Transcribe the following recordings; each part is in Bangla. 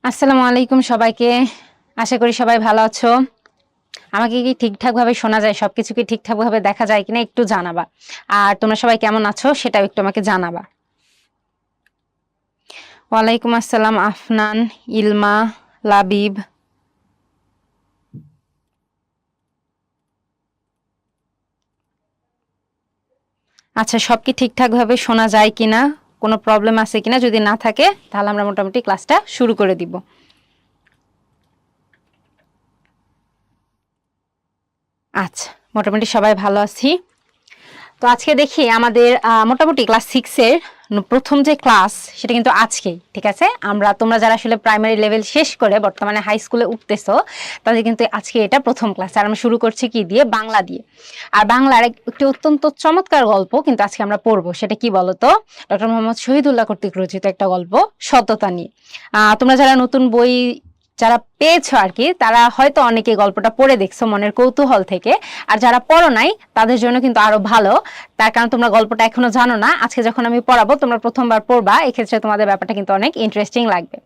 আসসালামু আলাইকুম সবাইকে। আশা করি সবাই ভালো আছো। আমাকে কি ঠিকঠাক ভাবে শোনা যায়? সবকিছু কি ঠিকঠাক ভাবে দেখা যায় কিনা একটু জানাবা। আর তোমরা সবাই কেমন আছো সেটাও একটু আমাকে জানাবা। ওয়ালাইকুম আসসালাম আফনান, ইলমা, লাবিব। আচ্ছা, সব কি ঠিকঠাক ভাবে শোনা যায় কিনা, কোনো প্রবলেম আছে কিনা? যদি না থাকে তাহলে আমরা মোটামুটি ক্লাসটা শুরু করে দিব। আচ্ছা, মোটামুটি সবাই ভালো আছি। তো আজকে দেখি আমাদের মোটামুটি ক্লাস 6 এর প্রথম যে ক্লাস সেটা কিন্তু আজকেই, ঠিক আছে? তোমরা যারা আসলে প্রাইমারি লেভেল শেষ করে বর্তমানে হাই স্কুলে উঠতেছো, তাদের কিন্তু আজকে এটা প্রথম ক্লাস। আর আমরা শুরু করছি কি দিয়ে? বাংলা দিয়ে। আর বাংলার একটি অত্যন্ত চমৎকার গল্প কিন্তু আজকে আমরা পড়বো। সেটা কি বলতো? ডক্টর মোহাম্মদ শহীদুল্লাহ কর্তৃক রচিত একটা গল্প, সততা নিয়ে। তোমরা যারা নতুন বই যারা পেয়েছো আর কি, তারা হয়তো অনেকে গল্পটা পড়ে দেখছো মনের কৌতূহল থেকে। আর যারা পড়ো নাই তাদের জন্য কিন্তু আরো ভালো, তার কারণ তোমরা গল্পটা এখনো জানো না। আজকে যখন আমি পড়াবো তোমরা প্রথমবার পড়বা, এক্ষেত্রে তোমাদের ব্যাপারটা কিন্তু অনেক ইন্টারেস্টিং লাগবে।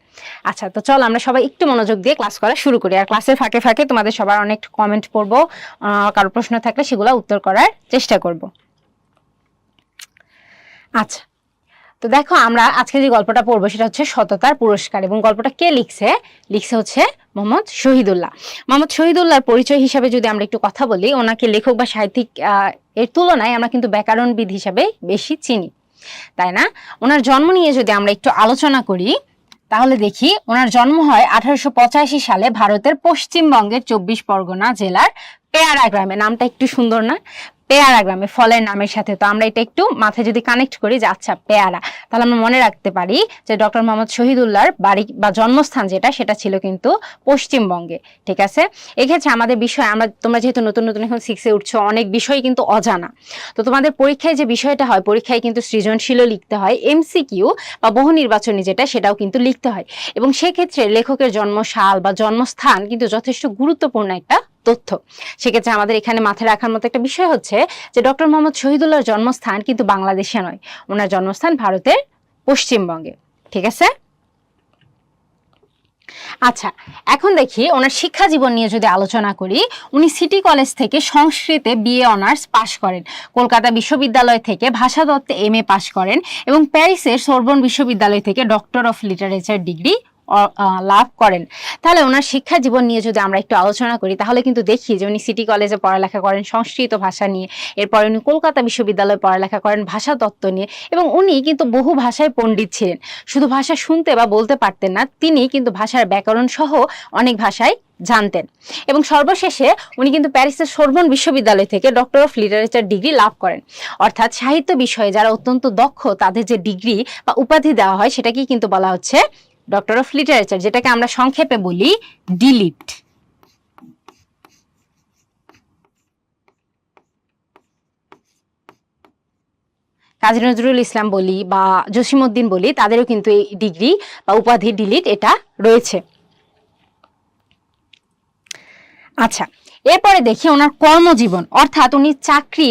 আচ্ছা, তো চলো আমরা সবাই একটু মনোযোগ দিয়ে ক্লাস করা শুরু করি। আর ক্লাসের ফাঁকে ফাঁকে তোমাদের সবার অনেক কমেন্ট পড়বো, কারো প্রশ্ন থাকলে সেগুলো উত্তর করার চেষ্টা করব। আচ্ছা, তো দেখো আমরা আজকে যে গল্পটা পড়বো সেটা হচ্ছে সততার পুরস্কার। এবং গল্পটা কে লিখছে? লিখছে হচ্ছে মোহাম্মদ শহীদুল্লাহ। মোহাম্মদ শহীদুল্লাহর পরিচয় হিসাবে যদি আমরা একটু কথা বলি, ওনাকে লেখক বা সাহিত্যিক এর তুলনায় আমরা কিন্তু ব্যাকরণবিদ হিসাবে বেশি চিনি, তাই না? ওনার জন্ম নিয়ে যদি আমরা একটু আলোচনা করি তাহলে দেখি ওনার জন্ম হয় 1885 সালে ভারতের পশ্চিমবঙ্গের 24 পরগনা জেলার পেয়ারা গ্রামে। নামটা একটু সুন্দর না? পেয়ারা গ্রামে, ফলের নামের সাথে। তো আমরা এটা একটু মাথায় যদি কানেক্ট করি যে আচ্ছা পেয়ারা, তাহলে আমরা মনে রাখতে পারি যে ডক্টর মোহাম্মদ শহীদুল্লাহর বাড়ি বা জন্মস্থান যেটা সেটা ছিল কিন্তু পশ্চিমবঙ্গে, ঠিক আছে? এক্ষেত্রে আমাদের বিষয়, তোমরা যেহেতু নতুন নতুন এখন 6-এ উঠছো, অনেক বিষয় কিন্তু অজানা। তো তোমাদের পরীক্ষায় যে বিষয়টা হয়, পরীক্ষায় কিন্তু সৃজনশীলও লিখতে হয়, এমসিকিউ বা বহু নির্বাচনী যেটা সেটাও কিন্তু লিখতে হয়। এবং সেক্ষেত্রে লেখকের জন্মসাল বা জন্মস্থান কিন্তু যথেষ্ট গুরুত্বপূর্ণ একটা তথ্য। সেক্ষেত্রে আমাদের এখানে মাথায় রাখার মতো একটা বিষয় হচ্ছে যে ডক্টর মোহাম্মদ শহীদুল্লাহর জন্মস্থান কিন্তু বাংলাদেশে নয়, ওনার জন্মস্থান ভারতের পশ্চিমবঙ্গে, ঠিক আছে? আচ্ছা, এখন দেখি ওনার শিক্ষা জীবন নিয়ে যদি আলোচনা করি। উনি সিটি কলেজ থেকে সংস্কৃতে বিএ অনার্স পাশ করেন, কলকাতা বিশ্ববিদ্যালয় থেকে ভাষাতত্ত্বে এমএ পাশ করেন এবং প্যারিসের সোরবন বিশ্ববিদ্যালয় থেকে ডক্টর অফ লিটারেচার ডিগ্রি লাভ করেন। তাহলে ওনার শিক্ষা জীবন নিয়ে যদি আমরা একটু আলোচনা করি তাহলে কিন্তু দেখি যে উনি সিটি কলেজে পড়ালেখা করেন সংস্কৃত ভাষা নিয়ে, এরপর উনি কলকাতা বিশ্ববিদ্যালয়ে পড়ালেখা করেন ভাষাতত্ত্ব নিয়ে, এবং উনি কিন্তু বহু ভাষায় পণ্ডিত ছিলেন। শুধু ভাষা শুনতে বা বলতে পারতেন না, তিনি কিন্তু ভাষার ব্যাকরণ সহ অনেক ভাষায় জানতেন। এবং সর্বশেষে উনি কিন্তু প্যারিসের সোরবন বিশ্ববিদ্যালয় থেকে ডক্টর অফ লিটারেচার ডিগ্রি লাভ করেন। অর্থাৎ সাহিত্য বিষয়ে যারা অত্যন্ত দক্ষ তাদের যে ডিগ্রি বা উপাধি দেওয়া হয় সেটাকেই কিন্তু বলা হচ্ছে ডক্টর অফ লিটারেচার, যেটাকে আমরা সংক্ষেপে বলি ডিলিট। কাজী নজরুল ইসলাম বলি বা জসিমউদ্দিন বলি, তাদেরও কিন্তু এই ডিগ্রি বা উপাধি ডিলিট এটা রয়েছে। আচ্ছা, এরপরে দেখি ওনার কর্মজীবন, অর্থাৎ উনি চাকরি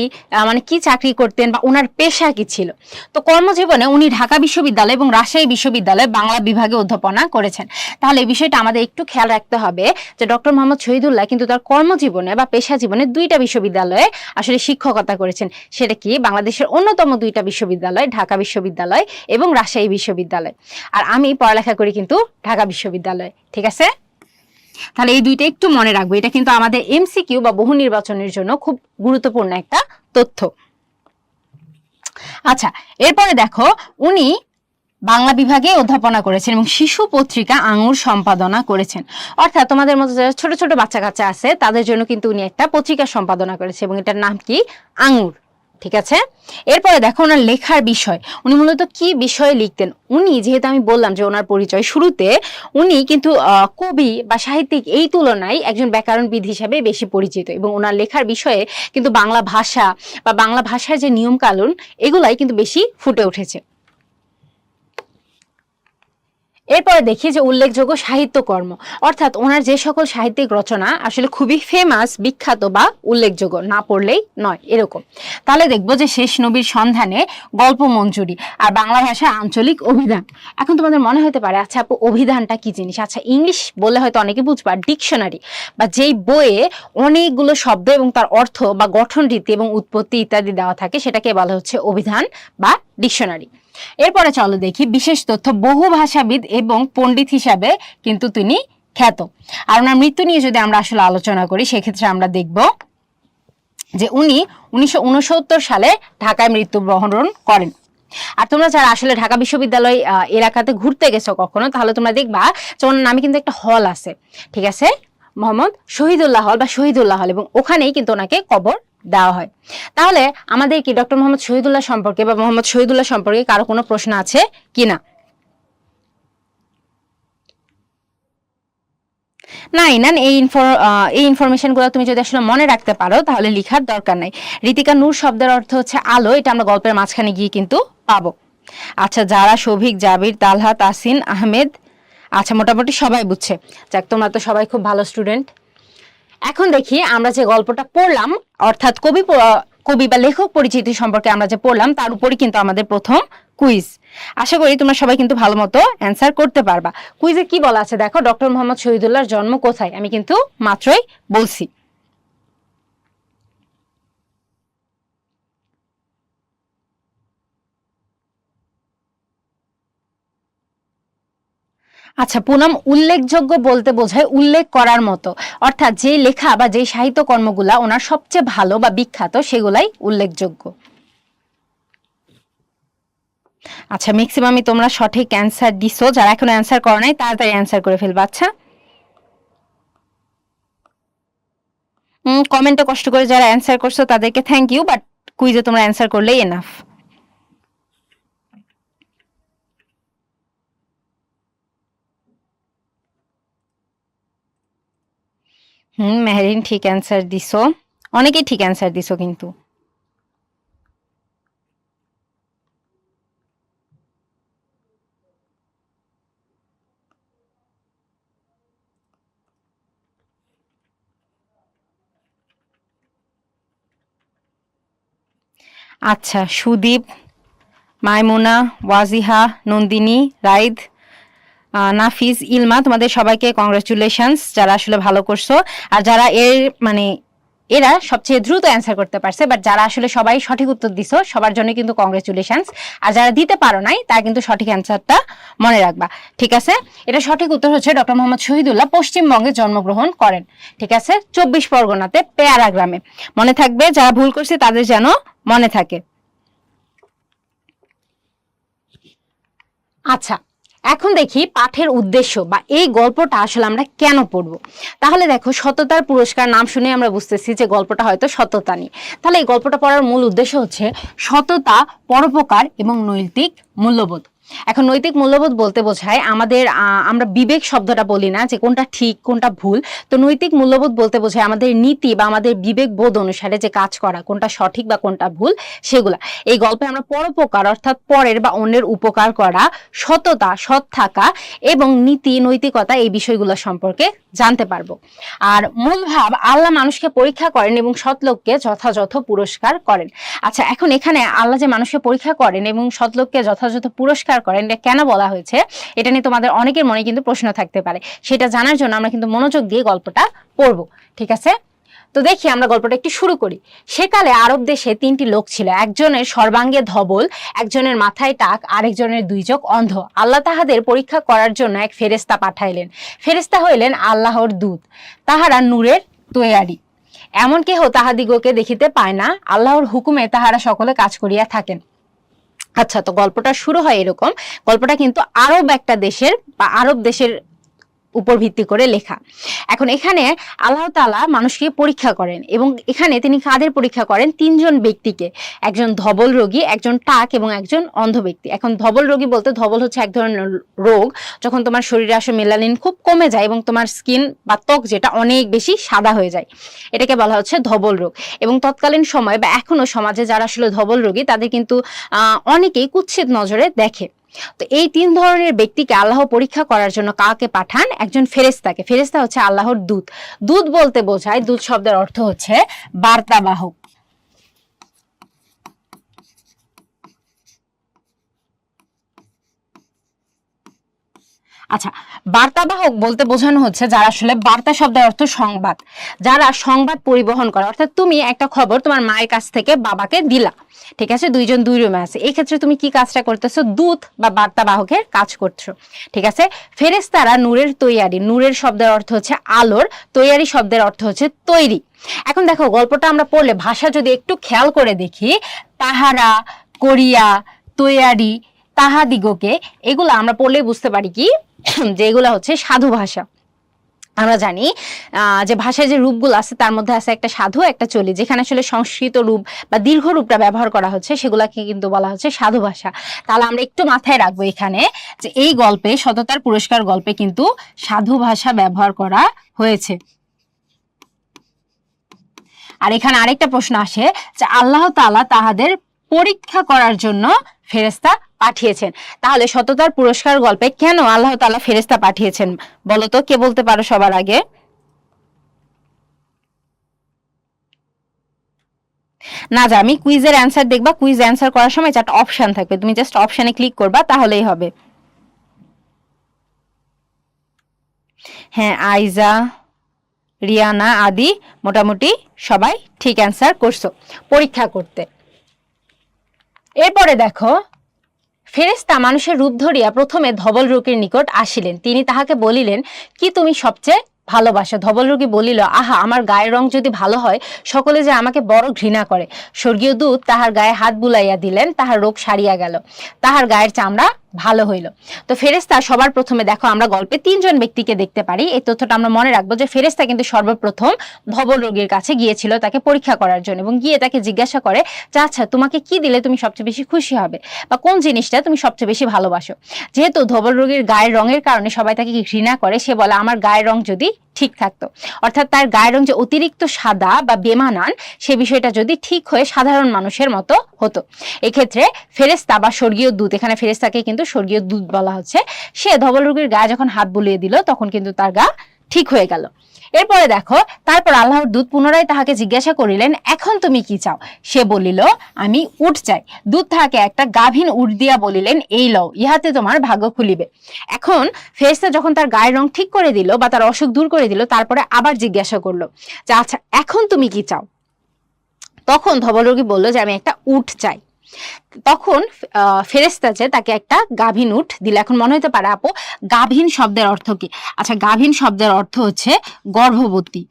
মানে কি চাকরি করতেন বা ওনার পেশা কি ছিল। তো কর্মজীবনে উনি ঢাকা বিশ্ববিদ্যালয় এবং রাজশাহী বিশ্ববিদ্যালয়ে বাংলা বিভাগে অধ্যাপনা করেছেন। তাহলে এই বিষয়টা আমাদের একটু খেয়াল রাখতে হবে যে ডক্টর মোহাম্মদ শহীদুল্লাহ কিন্তু তার কর্মজীবনে বা পেশা জীবনে 2টা বিশ্ববিদ্যালয়ে আসলে শিক্ষকতা করেছেন। সেটা কি? বাংলাদেশের অন্যতম 2টা বিশ্ববিদ্যালয়, ঢাকা বিশ্ববিদ্যালয় এবং রাজশাহী বিশ্ববিদ্যালয়। আর আমি পড়ালেখা করি কিন্তু ঢাকা বিশ্ববিদ্যালয়, ঠিক আছে? তাহলে এই 2টা একটু মনে রাখবো, এটা কিন্তু আমাদের এমসিকিউ বা বহু নির্বাচনের জন্য খুব গুরুত্বপূর্ণ একটা তথ্য। আচ্ছা, এরপরে দেখো উনি বাংলা বিভাগে অধ্যাপনা করেছেন এবং শিশু পত্রিকা আঙুর সম্পাদনা করেছেন। অর্থাৎ তোমাদের মতো যারা ছোট ছোট বাচ্চা কাচ্চা আছে তাদের জন্য কিন্তু উনি একটা পত্রিকা সম্পাদনা করেছে এবং এটার নাম কি? আঙুর, ঠিক আছে? এরপরে দেখো ওনার লেখার বিষয়, উনি মূলত কি বিষয়ে লিখতেন। উনি, যেহেতু আমি বললাম যে ওনার পরিচয় শুরুতে, উনি কিন্তু কবি বা সাহিত্যিক এই তুলনায় একজন ব্যাকরণবিদ হিসাবে বেশি পরিচিত, এবং ওনার লেখার বিষয়ে কিন্তু বাংলা ভাষা বা বাংলা ভাষার যে নিয়ম কানুন এগুলাই কিন্তু বেশি ফুটে উঠেছে। এরপরে দেখি যে উল্লেখযোগ্য সাহিত্যকর্ম, অর্থাৎ ওনার যে সকল সাহিত্যিক রচনা আসলে খুবই ফেমাস, বিখ্যাত বা উল্লেখযোগ্য, না পড়লেই নয় এরকম। তাহলে দেখবো যে শেষ নবীর সন্ধানে, গল্প মঞ্জুরি, আর বাংলা ভাষায় আঞ্চলিক অভিধান। এখন তোমাদের মনে হতে পারে আচ্ছা আপু অভিধানটা কি জিনিস? আচ্ছা ইংলিশ বললে হয়তো অনেকে বুঝবা, ডিকশনারি বা যেই বইয়ে অনেকগুলো শব্দ এবং তার অর্থ বা গঠন রীতি এবং উৎপত্তি ইত্যাদি দেওয়া থাকে সেটাকে বলা হচ্ছে অভিধান বা ডিকশনারি। এরপরে চলো দেখি বিশেষ তথ্য, বহু ভাষাবিদ এবং পণ্ডিত হিসাবে কিন্তু তিনি খ্যাত। আর ওনার মৃত্যু নিয়ে যদি আমরা আসলে আলোচনা করি সেক্ষেত্রে আমরা দেখব যে উনি 1969 সালে ঢাকায় মৃত্যুবরণ করেন। আর তোমরা যারা আসলে ঢাকা বিশ্ববিদ্যালয় এলাকাতে ঘুরতে গেছো কখনো, তাহলে তোমরা দেখবা যে ওনার নামে কিন্তু একটা হল আছে, ঠিক আছে, মোহাম্মদ শহীদুল্লাহ হল বা শহীদুল্লাহ হল, এবং ওখানেই কিন্তু ওনাকে কবর দেওয়া হয়। তাহলে আমাদের কি ডক্টর মোহাম্মদ শহীদুল্লাহ সম্পর্কে বা মোহাম্মদ শহীদুল্লাহ সম্পর্কে কারো কোনো প্রশ্ন আছে কিনা? না, এই ইনফরমেশন গুলো তুমি যদি আসলে মনে রাখতে পারো তাহলে লিখার দরকার নাই। ঋতিকা নূর শব্দের অর্থ হচ্ছে আলো, এটা আমরা গল্পের মাঝখানে গিয়ে কিন্তু পাবো। আচ্ছা যারা, শফিক, জাবির, তালহা, তাসিন, আহমেদ, আচ্ছা মোটামুটি সবাই বুঝছে। যাক তোমরা তো সবাই খুব ভালো স্টুডেন্ট। এখন দেখি আমরা যে গল্পটা পড়লাম, অর্থাৎ কবি বা লেখক পরিচিতি সম্পর্কে আমরা যে পড়লাম তার উপরই কিন্তু আমাদের প্রথম কুইজ। আশা করি তোমরা সবাই কিন্তু ভালো মতো অ্যান্সার করতে পারবা। কুইজে কি বলা আছে দেখো, ডক্টর মোহাম্মদ শহীদুল্লাহর জন্ম কোথায়? আমি কিন্তু মাত্রই বলছি। আচ্ছা পুনম, উল্লেখযোগ্য বলতে বোঝায় উল্লেখ করার মতো, অর্থাৎ যে লেখা বা যে সাহিত্য কর্মগুলা ওনার সবচেয়ে ভালো বা বিখ্যাত সেগুলাই উল্লেখযোগ্য। আচ্ছা ম্যাক্সিমামই তোমরা সঠিক অ্যান্সার দিছো, যারা এখনো অ্যান্সার করো নাই তাড়াতাড়ি অ্যান্সার করে ফেলবা। আচ্ছা কমেন্টে কষ্ট করে যারা অ্যান্সার করছো তাদেরকে থ্যাংক ইউ, বাট কুইজে তোমরা অ্যান্সার করলেই এনাফ। মেহেরিন ঠিক অ্যান্সার দিছো, অনেকেই ঠিক অ্যান্সার দিছো কিন্তু। আচ্ছা সুদীপ, মাইমুনা, ওয়াজিহা, নন্দিনী, রাইদ, নাফিজ, ইলমা, তোমাদের সবাইকে কংগ্রাচুলেশনস যারা আসলে ভালো করছো। আর যারা এরা সবচেয়ে দ্রুত অ্যান্সার করতে পারছে, বাট যারা আসলে সবাই সঠিক উত্তর দিছো সবার জন্য কিন্তু কংগ্রাচুলেশনস। আর যারা দিতে পারো নাই তারা কিন্তু সঠিক অ্যান্সারটা মনে রাখবা, ঠিক আছে? এটা সঠিক উত্তর হচ্ছে ডক্টর মোহাম্মদ শহীদুল্লাহ পশ্চিমবঙ্গে জন্মগ্রহণ করেন, ঠিক আছে, 24 পরগনাতে পেয়ারা গ্রামে। মনে থাকবে, যারা ভুল করছে তাদের যেন মনে থাকে। আচ্ছা এখন দেখি পাঠের উদ্দেশ্য বা এই গল্পটা আসলে আমরা কেন পড়বো। তাহলে দেখো, সততার পুরস্কার নাম শুনে আমরা বুঝতেছি যে গল্পটা হয়তো সততা নিয়ে। তাহলে এই গল্পটা পড়ার মূল উদ্দেশ্য হচ্ছে সততা, পরোপকার এবং নৈতিক মূল্যবোধ। এখন নৈতিক মূল্যবোধ বলতে বোঝায় আমাদের আমরা বিবেক শব্দটা বলি না যে কোনটা ঠিক কোনটা ভুল, তো নৈতিক মূল্যবোধ বলতে বোঝায় আমাদের নীতি বা আমাদের বিবেক বোধ অনুসারে যে কাজ করা, কোনটা সঠিক বা কোনটা ভুল সেগুলা। এই গল্পে আমরা পরোপকার অর্থাৎ পরের বা অন্যের উপকার করা, সততা সৎ থাকা এবং নীতি নৈতিকতা এই বিষয়গুলো সম্পর্কে জানতে পারবো। আর মূল ভাব, আল্লাহ মানুষকে পরীক্ষা করেন এবং সৎ লোককে যথাযথ পুরস্কার করেন। আচ্ছা এখন এখানে আল্লাহ যে মানুষকে পরীক্ষা করেন এবং সৎ লোককে যথাযথ পুরস্কার করেন, এটা কেন বলা হয়েছে এটা নিয়ে তোমাদের অনেকের মনে কিন্তু প্রশ্ন থাকতে পারে। সেটা জানার জন্য আমরা কিন্তু মনোযোগ দিয়ে গল্পটা পড়বো, ঠিক আছে? তো দেখি আমরা গল্পটা একটু শুরু করি। সেকালে আরব দেশে 3টি লোক ছিল, একজনের সর্বাঙ্গে ধবল, একজনের মাথায় টাক, আরেকজনের 2 চোখ অন্ধ। আল্লাহ তাহাদের পরীক্ষা করার জন্য এক ফেরেশতা পাঠাইলেন। ফেরেশতা হইলেন আল্লাহর দূত, তাহারা নূরের তৈয়ারি। এমন কেহ তাহাদিগকে দেখিতে পায় না, আল্লাহর হুকুমে তাহারা সকলে কাজ করিয়া থাকেন। আচ্ছা তো গল্পটা শুরু হয় এরকম। গল্পটা কিন্তু আরব একটা দেশের বা আরব দেশের উপর ভিত্তি করে লেখা। এখন এখানে আল্লাহ তাআলা মানুষকে পরীক্ষা করেন এবং এখানে তিনি কাদের পরীক্ষা করেন? 3জন ব্যক্তিকে, একজন ধবল রোগী, একজন টাক এবং একজন অন্ধ ব্যক্তি। এখন ধবল রোগী বলতে, ধবল হচ্ছে এক ধরনের রোগ যখন তোমার শরীরে আসলে মেলানিন খুব কমে যায় এবং তোমার স্কিন বা ত্বক যেটা অনেক বেশি সাদা হয়ে যায়, এটাকে বলা হচ্ছে ধবল রোগ। এবং তৎকালীন সময় বা এখনো সমাজে যারা আসলে ধবল রোগী তাদের কিন্তু অনেকেই কুৎসিত নজরে দেখে। তো এই 3 ধরনের ব্যক্তিকে আল্লাহ পরীক্ষা করার জন্য কাকে পাঠান? একজন ফেরেশতাকে। ফেরেশতা হচ্ছে আল্লাহর দূত। দূত বলতে বোঝায়, দূত শব্দের অর্থ হচ্ছে বার্তাবাহক। আচ্ছা, বার্তাবাহক বলতে বোঝানো হচ্ছে যারা আসলে, বার্তা শব্দের অর্থ সংবাদ, যারা সংবাদ পরিবহন করে। অর্থাৎ তুমি একটা খবর তোমার মায়ের কাছ থেকে বাবাকে দিলা, ঠিক আছে, দুইজন দুই রুমে আছে, এই ক্ষেত্রে তুমি কি কাজটা করতেছো? দূত বা বার্তাবাহকের কাজ করছো, ঠিক আছে। ফেরেশতারা নূরের তৈয়ারি, নূরের শব্দের অর্থ হচ্ছে আলোর, তৈয়ারি শব্দের অর্থ হচ্ছে তৈরি। এখন দেখো গল্পটা আমরা পড়লে ভাষা যদি একটু খেয়াল করে দেখি, তাহারা, করিয়া, তৈয়ারি, তাহাদিগকে, এগুলো আমরা পড়লেই বুঝতে পারি কি যে এগুলো হচ্ছে সাধু ভাষা। আমরা জানি যে ভাষায় যে রূপগুলো আছে তার মধ্যে আছে একটা সাধু, একটা চলি। যেখানে আসলে সংস্কৃত রূপ বা দীর্ঘ রূপটা ব্যবহার করা হচ্ছে সেগুলাকে কিন্তু বলা হচ্ছে সাধু ভাষা। তাহলে আমরা একটু মাথায় রাখবো এখানে যে এই গল্পে, সততার পুরস্কার গল্পে কিন্তু সাধু ভাষা ব্যবহার করা হয়েছে। আর এখানে আরেকটা প্রশ্ন আসে যে আল্লাহ তাআলা তাহাদের পরীক্ষা করার জন্য ফেরেশতা পাঠিয়েছেন। তাহলে সততার পুরস্কার গল্পে কেন আল্লাহ তাআলা ফেরেশতা পাঠিয়েছেন বলো তো, কে বলতে পারো সবার আগে? না যা, আমি কুইজের অ্যান্সার দেখবা, কুইজ অ্যান্সার করার সময় চারটা অপশন থাকবে, তুমি জাস্ট অপশনে ক্লিক করবা তাহলেই হবে। হ্যাঁ, আইজা, রিয়ানা আদি মোটামুটি সবাই ঠিক অ্যান্সার করছো, পরীক্ষা করতে। এরপরে দেখো, ফেরেশতা মানুষের রূপ ধরিয়া প্রথমে ধবল রোগীর নিকট আসিলেন। তিনি তাহাকে বলিলেন, কি তুমি সবচেয়ে ভালোবাসো? ধবল রোগী বলিল, আহা, আমার গায়ের রং যদি ভালো হয় সকলে যে আমাকে বড় ঘৃণা করে। স্বর্গীয় দূত তাহার গায়ে হাত বুলাইয়া দিলেন, তাহার রোগ সারিয়া গেল, তাহার গায়ের চামড়া ভালো হইল। তো ফেরেশতা সবার প্রথমে, দেখো আমরা গল্পে 3 জন ব্যক্তিকে দেখতে পারি, এই তথ্যটা আমরা মনে রাখবো যে ফেরেশতা কিন্তু সর্বপ্রথম ধবল রোগীর কাছে গিয়েছিল তাকে পরীক্ষা করার জন্য, এবং গিয়ে তাকে জিজ্ঞাসা করে যে আচ্ছা, তোমাকে কি দিলে তুমি সবচেয়ে বেশি খুশি হবে, বা কোন জিনিসটা তুমি সবচেয়ে বেশি ভালোবাসো। যেহেতু ধবল রোগীর গায়ের রঙের কারণে সবাই তাকে ঘৃণা করে, সে বলে আমার গায়ের রং যদি ঠিক থাকতো, অর্থাৎ তার গায়ের রং যে অতিরিক্ত সাদা বা বেমানান সে বিষয়টা যদি ঠিক হয়ে সাধারণ মানুষের মতো হতো। এক্ষেত্রে ফেরেশতা বা স্বর্গীয় দূত, এখানে ফেরেশতাকে কিন্তু স্বর্গীয় দূত বলা হচ্ছে, সে ধবল রোগীর গায়ে যখন হাত বুলিয়ে দিল তখন কিন্তু তার গা ঠিক হয়ে গেল। এরপরে দেখো, তারপর আল্লাহর দূত পুনরায় তাহাকে জিজ্ঞাসা করিলেন, এখন তুমি কি চাও? সে বলিল, আমি উট চাই। দূত তাহাকে একটা গাভীন উট দিয়া বলিলেন, এই লও, ইহাতে তোমার ভাগ্য খুলিবে। এখন ফেরেশতা যখন তার গায়ের রং ঠিক করে দিল বা তার অসুখ দূর করে দিল, তারপরে আবার জিজ্ঞাসা করলো যে আচ্ছা, এখন তুমি কি চাও? তখন ধবল রোগী বলল যে আমি একটা উট চাই। তখন ফেরেশতা যে তাকে একটা গাভীন উট দিল। এখন মনে হতে পারে আপু, গাভীন শব্দের অর্থ কি? আচ্ছা, গাভীন শব্দের অর্থ হচ্ছে গর্ভবতী,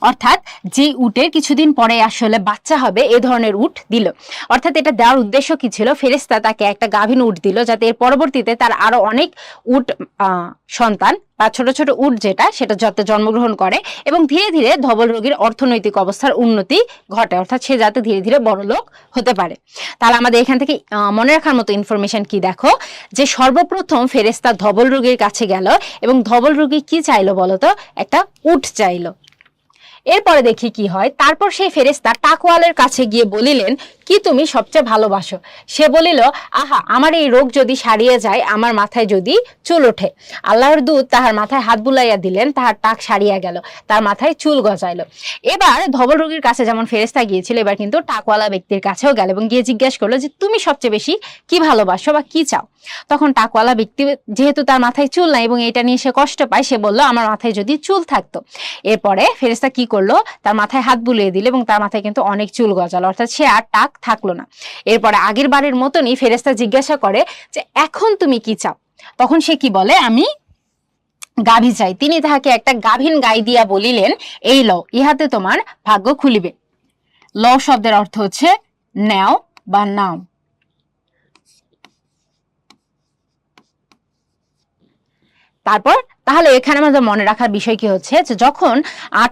অর্থাৎ যে উটের কিছুদিন পরে আসলে বাচ্চা হবে এ ধরনের উট দিল। অর্থাৎ এটা দেওয়ার উদ্দেশ্য কি ছিল? ফেরেশতা তাকে একটা গাভীন উট দিল যাতে এর পরবর্তীতে তার আরো অনেক উট সন্তান বা ছোট ছোট উট যেটা সেটা যাতে জন্মগ্রহণ করে এবং ধীরে ধীরে ধবল রোগীর অর্থনৈতিক অবস্থার উন্নতি ঘটে, অর্থাৎ সে যাতে ধীরে ধীরে বড়লোক হতে পারে। তাহলে আমাদের এখান থেকে মনে রাখার মতো ইনফরমেশন কি, দেখো যে সর্বপ্রথম ফেরেশতা ধবল রোগীর কাছে গেল এবং ধবল রোগী কি চাইলো বলতো? একটা উট চাইলো। এরপরে দেখি কি হয়। তারপর সেই ফেরেশতা টাকওয়ালের কাছে গিয়ে বলিলেন, কি তুমি সবচেয়ে ভালোবাসো? সে বলিল, আহা, আমার এই রোগ যদি সারিয়ে যায়, আমার মাথায় যদি চুল ওঠে। আল্লাহর দূত তাহার মাথায় হাত বুলাইয়া দিলেন, তাহার টাক সারিয়া গেল, তার মাথায় চুল গজাইল। এবার ধবল রোগীর কাছে যেমন ফেরেশতা গিয়েছিল, এবার কিন্তু টাকওয়ালা ব্যক্তির কাছেও গেল এবং গিয়ে জিজ্ঞাসা করলো যে তুমি সবচেয়ে বেশি কি ভালোবাসো বা কি চাও? তখন টাকওয়ালা ব্যক্তি, যেহেতু তার মাথায় চুল নাই এবং এটা নিয়ে সে কষ্ট পায়, সে বলল আমার মাথায় যদি চুল থাকতো। এরপরে ফেরেশতা কি করলো? তার মাথায় হাত বুলিয়ে দিল এবং তার মাথায় কিন্তু অনেক চুল গজালো, অর্থাৎ সে আর টাক থাকলো না। এরপরে আগের বারের মতনই ফেরেশতা জিজ্ঞাসা করে যে এখন তুমি কি চাও? তখন সে কি বলে? আমি গাভী চাই। তিনি তাহাকে একটা গাভীন গাই দিয়া বলিলেন, এই লও, ইহাতে তোমার ভাগ্য খুলিবে। ল শব্দের অর্থ হচ্ছে নেও বা নাও। তারপর তাহলে এখানে আমাদের মনে রাখার বিষয় কি হচ্ছে যে যখন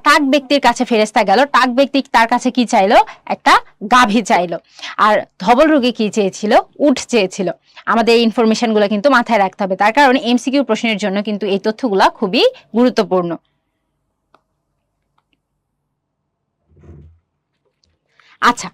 টাক ব্যক্তির কাছে ফেরেশতা গেল, টাক ব্যক্তি তার কাছে কি চাইলো? একটা গাভী চাইলো। আর ধবল রোগী কি চেয়েছিল? উট চেয়েছিল। আমাদের এই ইনফরমেশন গুলো কিন্তু মাথায় রাখতে হবে, তার কারণ এমসিকিউ প্রশ্নের জন্য কিন্তু এই তথ্যগুলা খুবই গুরুত্বপূর্ণ। আচ্ছা,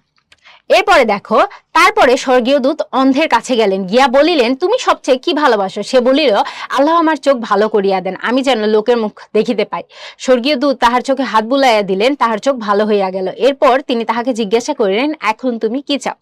এরপরে দেখো, তারপরে স্বর্গীয় দূত অন্ধের কাছে গেলেন, গিয়া বলিলেন, তুমি সবচেয়ে কি ভালোবাসো? সে বলিল, আল্লাহ আমার চোখ ভালো করিয়া দেন, আমি যেন লোকের মুখ দেখিতে পাই। স্বর্গীয় দূত তাহার চোখে হাত বুলাইয়া দিলেন, তাহার চোখ ভালো হইয়া গেল। এরপর তিনি তাহাকে জিজ্ঞাসা করিলেন, এখন তুমি কি চাও?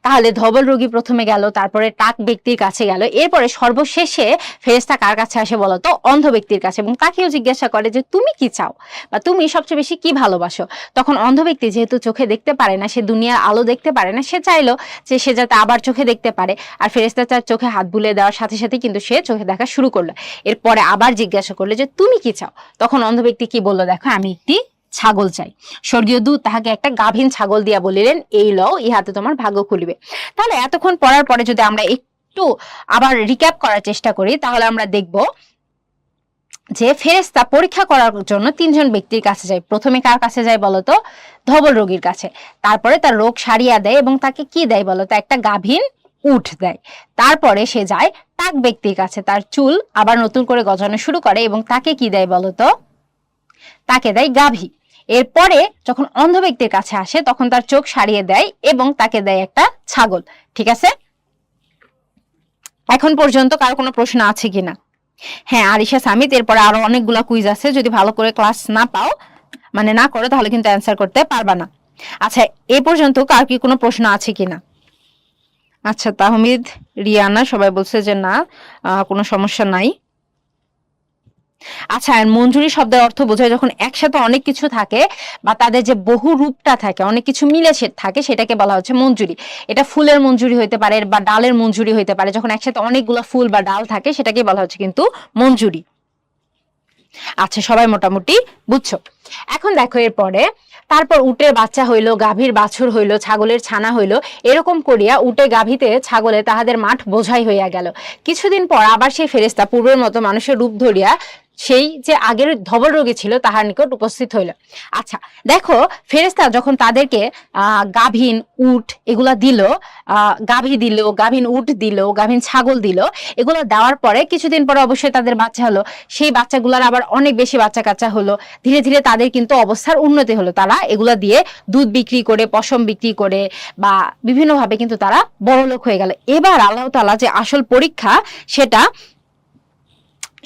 তাহলে ধবল রোগী প্রথমে গেল, তারপরে টাক ব্যক্তির কাছে গেল, এরপরে সর্বশেষে ফেরেশতা কার কাছে আসে বলতো? অন্ধ ব্যক্তির কাছে, এবং তাকেও জিজ্ঞাসা করে যে তুমি কি চাও বা তুমি সবচেয়ে বেশি কি ভালোবাসো। তখন অন্ধ ব্যক্তি যেহেতু চোখে দেখতে পারে না, সে দুনিয়ার আলো দেখতে পারে না, সে চাইলো যে সে যাতে আবার চোখে দেখতে পারে। আর ফেরেশতা তার চোখে হাত বুলিয়ে দেওয়ার সাথে সাথে কিন্তু সে চোখে দেখা শুরু করলো। এরপরে আবার জিজ্ঞাসা করলো যে তুমি কি চাও? তখন অন্ধ ব্যক্তি কি বললো? দেখো, আমি একটি ছাগল চাই। স্বর্গীয় দূত তাহাকে একটা গাভীন ছাগল দিয়া বলিলেন, এই লও, ইহাতে তোমার ভাগ্য খুলিবে। তাহলে এতক্ষণ পড়ার পরে যদি আমরা একটু আবার রিক্যাপ করার চেষ্টা করি, তাহলে আমরা দেখব যে ফেরেশতা পরীক্ষা করার জন্য তিনজন ব্যক্তির কাছে যায়। প্রথমে কার কাছে যায় বলতো? ধবল রোগীর কাছে। তারপরে তার রোগ সারিয়া দেয় এবং তাকে কি দেয় বলতো? একটা গাভীন উট দেয়। তারপরে সে যায় টাক ব্যক্তির কাছে, তার চুল আবার নতুন করে গজানো শুরু করে এবং তাকে কি দেয় বলতো? তাকে দেয় গাভী। এরপরে যখন অন্ধ ব্যক্তির কাছে আসে তখন তার চোখ সারিয়ে দেয় এবং তাকে দেয় একটা ছাগল। ঠিক আছে? এখন পর্যন্ত কার কোনো প্রশ্ন আছে কিনা? হ্যাঁ, আরিশা সামিত, এরপরে আরো অনেকগুলা কুইজ আছে, যদি ভালো করে ক্লাস না পাও, মানে না করো, তাহলে কিন্তু অ্যান্সার করতে পারবা না। আচ্ছা, এই পর্যন্ত কার কি কোনো প্রশ্ন আছে কিনা? আচ্ছা, তাহমিদ, রিয়ানা সবাই বলছে যে না, কোনো সমস্যা নাই। আচ্ছা, আর মঞ্জুরি শব্দের অর্থ বোঝায় যখন একসাথে অনেক কিছু থাকে বা তাদের যে বহু রূপটা থাকে, অনেক কিছু মিলে থাকে, সেটাকে বলা হচ্ছে মঞ্জুরি। এটা ফুলের মঞ্জুরি হইতে পারে বা ডালের মঞ্জুরি হইতে পারে, যখন একসাথে অনেকগুলো ফুল বা ডাল থাকে সেটাকে বলা হচ্ছে কিন্তু মঞ্জুরি। আচ্ছা, সবাই মোটামুটি বুঝছো। এখন দেখো, এরপরে তারপর উটের বাচ্চা হইলো, গাভীর বাছুর হইলো, ছাগলের ছানা হইলো, এরকম করিয়া উটে গাভীতে ছাগলে তাহাদের মাঠ বোঝাই হইয়া গেল। কিছুদিন পর আবার সেই ফেরেশতা পূর্বের মতো মানুষের রূপ ধরিয়া সেই যে আগের ধবল রোগী ছিল তাহার নিকট উপস্থিত হইল। আচ্ছা দেখো, ফেরেশতা যখন তাদেরকে গাভীন উট এগুলা দিল, গাভী দিল, গাভীন উট দিল, গাভীন ছাগল দিল, এগুলো দেওয়ার পরে কিছুদিন পরে অবশ্যই তাদের বাচ্চা হলো। সেই বাচ্চাগুলার আবার অনেক বেশি বাচ্চা কাচ্চা হলো। ধীরে ধীরে তাদের কিন্তু অবস্থার উন্নতি হলো। তারা এগুলা দিয়ে দুধ বিক্রি করে, পশম বিক্রি করে বা বিভিন্নভাবে কিন্তু তারা বড়লোক হয়ে গেল। এবার আল্লাহ তাআলা যে আসল পরীক্ষা সেটা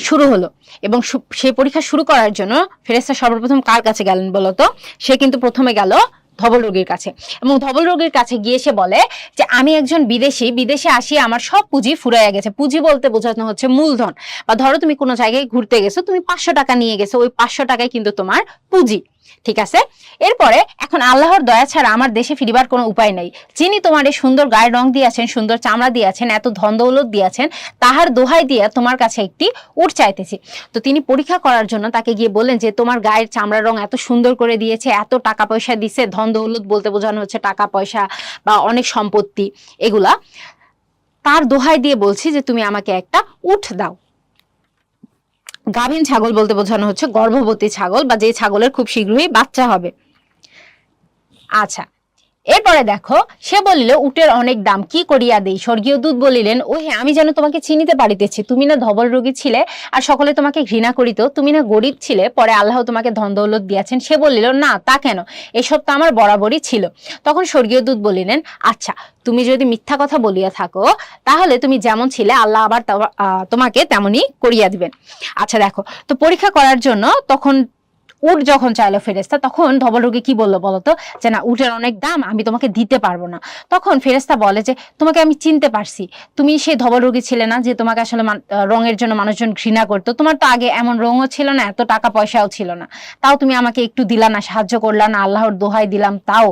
শুরু হলো, এবং সেই পরীক্ষা শুরু করার জন্য ফেরেশতা সর্বপ্রথম কার কাছে গেলেন বলতো? সে কিন্তু প্রথমে গেল ধবল রোগীর কাছে, এবং ধবল রোগীর কাছে গিয়ে সে বলে যে আমি একজন বিদেশি, বিদেশে আসি আমার সব পুঁজি ফুরাইয়া গেছে। পুঁজি বলতে বোঝানো হচ্ছে মূলধন, বা ধরো তুমি কোনো জায়গায় ঘুরতে গেছো, তুমি 500 টাকা নিয়ে গেছো, ওই 500 টাকায় কিন্তু তোমার পুঁজি। ঠিক আছে? এরপরে এখন আল্লাহর দয়া ছাড়া আমার দেশে ফিরিবার কোনো উপায় নাই। যিনি তোমার এই সুন্দর গায়ের রং দিয়েছেন, সুন্দর চামড়া দিয়েছেন, এত ধন দৌলত দিয়েছেন, তাহার দোহাই দিয়ে তোমার কাছে একটি উট চাইতেছি। তো তিনি পরীক্ষা করার জন্য তাকে গিয়ে বললেন যে তোমার গায়ের চামড়ার রং এত সুন্দর করে দিয়েছে, এত টাকা পয়সা দিছে, ধন দৌলত বলতে বোঝানো হচ্ছে টাকা পয়সা বা অনেক সম্পত্তি, এগুলা তার দোহাই দিয়ে বলছি যে তুমি আমাকে একটা উট দাও। গাভীন ছাগল বলতে বোঝানো হচ্ছে গর্ভবতী ছাগল বা যে ছাগলের খুব শীঘ্রই বাচ্চা হবে। আচ্ছা, এরপরে দেখো, সে বলিল উটের অনেক দাম, কি করিয়া দেই? স্বর্গীয় দূত বলিলেন, ও হ্যাঁ, আমি যেন তোমাকে চিনিতে পারিতেছি, তুমি না ধবল রোগী ছিলে আর সকলে তোমাকে ঘৃণা করিত, তুমি না গরিব ছিলে, পরে আল্লাহ তোমাকে ধন দৌলত দিয়েছেন। সে বলিল, না তা কেন, এসব তো আমার বরাবরই ছিল। তখন স্বর্গীয় দূত বলিলেন, আচ্ছা তুমি যদি মিথ্যা কথা বলিয়া থাকো তাহলে তুমি যেমন ছিলে আল্লাহ আবার তোমাকে তেমনই করিয়া দিবেন। আচ্ছা দেখো, তো পরীক্ষা করার জন্য তখন উট যখন চাইলো ফেরেশতা, তখন ধবল রোগী কি বললো বলতো? যে না, উটের অনেক দাম, আমি তোমাকে দিতে পারবো না। তখন ফেরেশতা বলে যে তোমাকে আমি চিনতে পারছি, তুমি সেই ধবল রোগী ছিলে না যে তোমাকে আসলে রঙের জন্য মানুষজন ঘৃণা করতো? তোমার তো আগে এমন রঙও ছিল না, এত টাকা পয়সাও ছিল না, তাও তুমি আমাকে একটু দিলা না, সাহায্য করলা না, আল্লাহর দোহাই দিলাম তাও।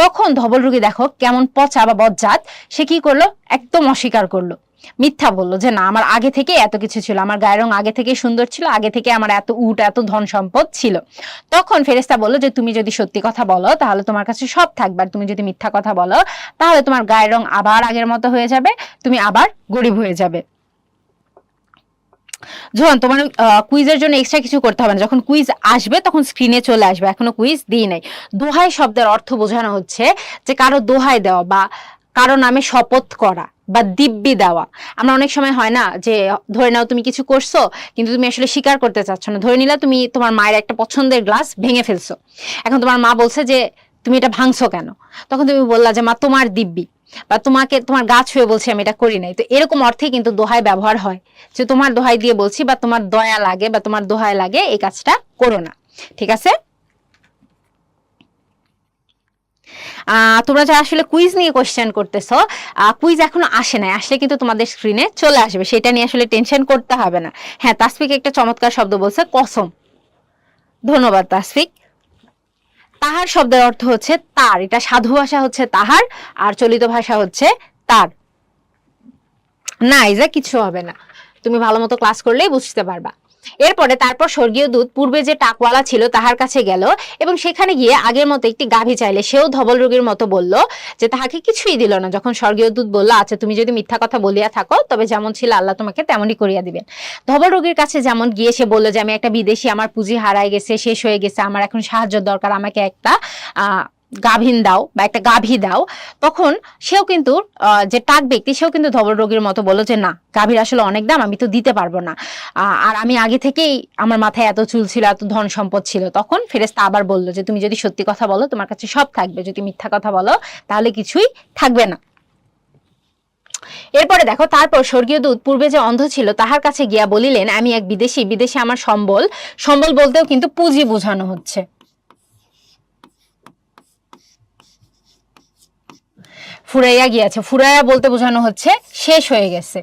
তখন ধবল রোগী দেখো কেমন পচা বা বজ্জাত, সে কি করলো? একদম অস্বীকার করলো, মিথ্যা বললো যে না, আমার আগে থেকে এত কিছু ছিল, আমার গায়ের রং আগে থেকে সুন্দর ছিল, আগে থেকে আমার এত উট এত ধন সম্পদ ছিল। তখন ফেরেশতা বললো যে তুমি যদি সত্যি কথা বলো তাহলে তোমার কাছে সব থাকবে, আর তুমি যদি মিথ্যা কথা বলো তাহলে তোমার গায়ের রং আবার আগের মতো হয়ে যাবে, তুমি আবার গরিব হয়ে যাবে। জোহান, তোমার কুইজের জন্য এক্সট্রা কিছু করতে হবে না, যখন কুইজ আসবে তখন স্ক্রিনে চলে আসবে, এখনো কুইজ দিই নাই। দোহাই শব্দের অর্থ বোঝানো হচ্ছে যে কারো দোহাই দেওয়া বা কারো নামে শপথ করা বা দিব্যি দেওয়া। আমরা অনেক সময় হয় না যে ধরে নাও তুমি কিছু করছো কিন্তু তুমি আসলে স্বীকার করতে চাচ্ছ না। ধরে নিলা তুমি তোমার মায়ের একটা পছন্দের গ্লাস ভেঙে ফেলছো, এখন তোমার মা বলছে যে তুমি এটা ভাঙছো কেন? তখন তুমি বললা যে মা তোমার দিব্যি, বা তোমাকে তোমার গাছ হয়ে বলছি আমি এটা করি নাই। তো এরকম অর্থে কিন্তু দোহাই ব্যবহার হয়, যে তোমার দোহাই দিয়ে বলছি বা তোমার দয়া লাগে বা তোমার দোহাই লাগে এই কাজটা করো না। ঠিক আছে? তোমরা যারা আসলে কুইজ নিয়ে কোশ্চেন করতেছো, কুইজ এখনো আসে নাই, আসলে কিন্তু তোমাদের স্ক্রিনে চলে আসবে, সেটা নিয়ে আসলে টেনশন করতে হবে না। হ্যাঁ, তাসফিক একটা চমৎকার শব্দ বলছে, কসম। ধন্যবাদ তাসফিক। তাহার শব্দের অর্থ হচ্ছে তার, এটা সাধু ভাষা হচ্ছে তাহার, আর চলিত ভাষা হচ্ছে তার। না ইজা কিছু হবে না, তুমি ভালো মতো ক্লাস করলেই বুঝতে পারবা। এরপরে তারপর স্বর্গীয় দূত পূর্বে যে টাকওয়ালা ছিল তাহার কাছে গেল এবং সেখানে গিয়ে আগের মতো একটি গাভী চাইলে। সেও ধবল রোগীর মতো বলল যে তাহাকে কিছুই দিল না। যখন স্বর্গীয় দূত বলল, আচ্ছা তুমি যদি মিথ্যা কথা বলিয়া থাকো তবে যেমন ছিল আল্লাহ তোমাকে তেমনই করিয়া দিবেন। ধবল রোগীর কাছে যেমন গিয়ে সে বলল যে আমি একটা বিদেশি, আমার পুঁজি হারায় গেছে, শেষ হয়ে গেছে, আমার এখন সাহায্য দরকার, আমাকে একটা গাভীন দাও বা একটা গাভী দাও। তখন সেও কিন্তু যে টাক ব্যক্তি সেও কিন্তু ধবল রোগীর মতো বলল যে না, গাভীর আসলে অনেক দাম, আমি তো দিতে পারবো না, আর আমি আগে থেকেই আমার মাথায় এত চুল ছিল, এত ধন সম্পদ ছিল। তখন ফেরেশতা আবার বলল যে তুমি যদি সত্যি কথা বলো তোমার কাছে সব থাকবে, যদি মিথ্যা কথা বলো তাহলে কিছুই থাকবে না। এরপরে দেখো, তারপর স্বর্গীয় দূত পূর্বে যে অন্ধ ছিল তাহার কাছে গিয়া বলিলেন আমি এক বিদেশি, বিদেশে আমার সম্বল, সম্বল বলতেও কিন্তু পুঁজি বোঝানো হচ্ছে। ফুরাইয়া গিয়াছে, ফুরাইয়া বলতে বোঝানো হচ্ছে শেষ হয়ে গেছে।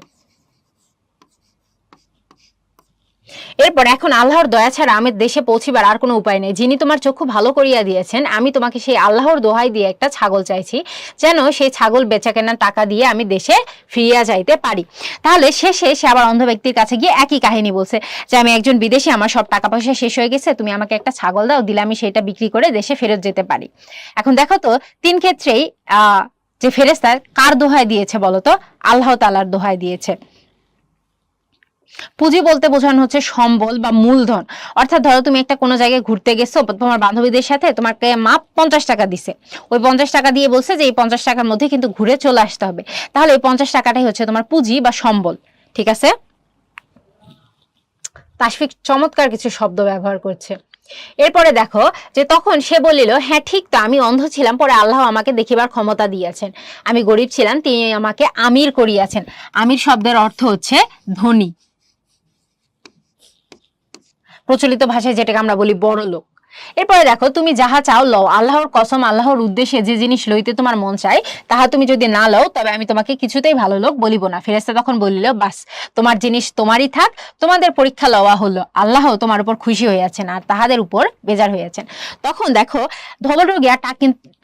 এরপর এখন আল্লাহর দয়া ছাড়া আমি দেশে পৌঁছিবার আর কোনো উপায় নেই। যিনি তোমার চক্ষু ভালো করিয়া দিয়েছেন, আমি তোমাকে সেই আল্লাহর দোহাই দিয়ে একটা ছাগল চাইছি, যেন সেই ছাগল বেচা কেনার টাকা দিয়ে আমি দেশে ফিরিয়া যাইতে পারি। তাহলে শেষে সে আবার অন্ধ ব্যক্তির কাছে গিয়ে একই কাহিনী বলছে যে আমি একজন বিদেশি, আমার সব টাকা পয়সা শেষ হয়ে গেছে, তুমি আমাকে একটা ছাগল দাও, দিলে আমি সেটা বিক্রি করে দেশে ফেরত যেতে পারি। এখন দেখো তো, তিন ক্ষেত্রেই যে ফেরেশতা কার দোহাই দিয়েছে বলতো? আল্লাহ তাআলার দোহাই দিয়েছে। পুঁজি বলতে বোঝানো হচ্ছে সম্বল বা মূলধন। অর্থাৎ ধরো তুমি একটা কোনো জায়গায় ঘুরতে গেছো তোমার বান্ধবীদের সাথে, তোমাকে মা 50 টাকা দিছে, ওই 50 টাকা দিয়ে বলছে যে এই 50 টাকার মধ্যে কিন্তু ঘুরে চলে আসতে হবে। তাহলে এই 50 টাকাটাই হচ্ছে তোমার পুঁজি বা সম্বল। ঠিক আছে? তাশফিক চমৎকার কিছু শব্দ ব্যবহার করছে। এরপরে দেখো যে তখন সে বলিল, হ্যাঁ ঠিক তো, আমি অন্ধ ছিলাম, পরে আল্লাহ আমাকে দেখিবার ক্ষমতা দিয়েছেন। আমি গরিব ছিলাম, তিনি আমাকে আমির করিয়াছেন। আমির শব্দের অর্থ হচ্ছে ধনী, প্রচলিত ভাষায় যেটাকে আমরা বলি বড় লোক। এরপরে দেখো, তুমি যাহা চাও লও, আল্লাহর কসম, আল্লাহর উদ্দেশ্যে যে জিনিস লইতে তোমার মন চায় তাহা তুমি যদি না লও তবে আমি তোমাকে কিছুতেই ভালো লোক বলিব না। ফেরেশতা তখন বলিল, বাস, তোমার জিনিস তোমারই থাক, তোমাদের পরীক্ষা লওয়া হলো, আল্লাহ তোমার উপর খুশি হইয়াছেন আর তাহাদের উপর বেজার হইয়াছেন। তখন দেখো, ধবল রোগিয়া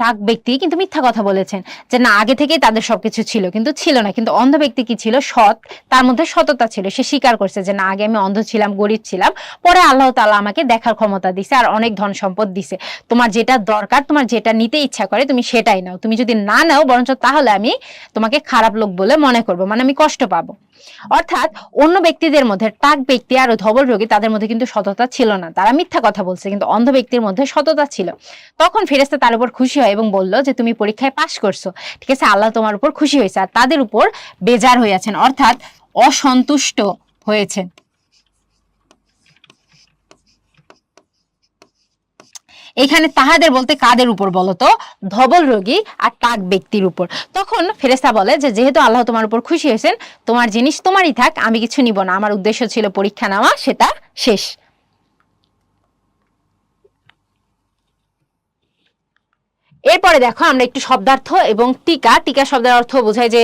টাক ব্যক্তি কিন্তু মিথ্যা কথা বলেছেন যে না, আগে থেকেই তাদের সবকিছু ছিল, কিন্তু ছিল না। কিন্তু অন্ধ ব্যক্তি কি ছিল? সৎ, তার মধ্যে সততা ছিল। সে স্বীকার করছে যে না, আগে আমি অন্ধ ছিলাম, গরিব ছিলাম, পরে আল্লাহ তাআলা আমাকে দেখার ক্ষমতা দিছে আর অনেক ধন সম্পদ দিছে। তোমার যেটা দরকার, তোমার যেটা নিতে ইচ্ছা করে তুমি সেটাই নাও, তুমি যদি না নাও বরঞ্চ তাহলে আমি তোমাকে খারাপ লোক বলে মনে করব, মানে আমি কষ্ট পাবো। অর্থাৎ অন্য ব্যক্তিদের মধ্যে টাক ব্যক্তি আর ধবল রোগী তাদের মধ্যে কিন্তু সততা ছিল না, তারা মিথ্যা কথা বলছে, কিন্তু অন্ধ ব্যক্তির মধ্যে সততা ছিল। তখন ফেরেশতা তার উপর খুশি হয় এবং বলল যে তুমি পরীক্ষায় পাশ করছো, ঠিক আছে, আল্লাহ তোমার উপর খুশি হয়েছে আর তাদের উপর বেজার হয়েছেন, অর্থাৎ অসন্তুষ্ট হয়েছেন। এখানে তাহাদের বলতে কাদের উপর বলতো? ধবল রোগী আর টাক ব্যক্তির উপর। তখন ফেরেশতা বলে যে যেহেতু আল্লাহ তোমার উপর খুশি হয়েছেন, তোমার জিনিস তোমারই থাক, আমি কিছু নিব না, আমার উদ্দেশ্য ছিল পরীক্ষা নেওয়া, সেটা শেষ। এরপরে দেখো, আমরা একটু শব্দার্থ এবং টিকা। টিকা শব্দের অর্থ বোঝায় যে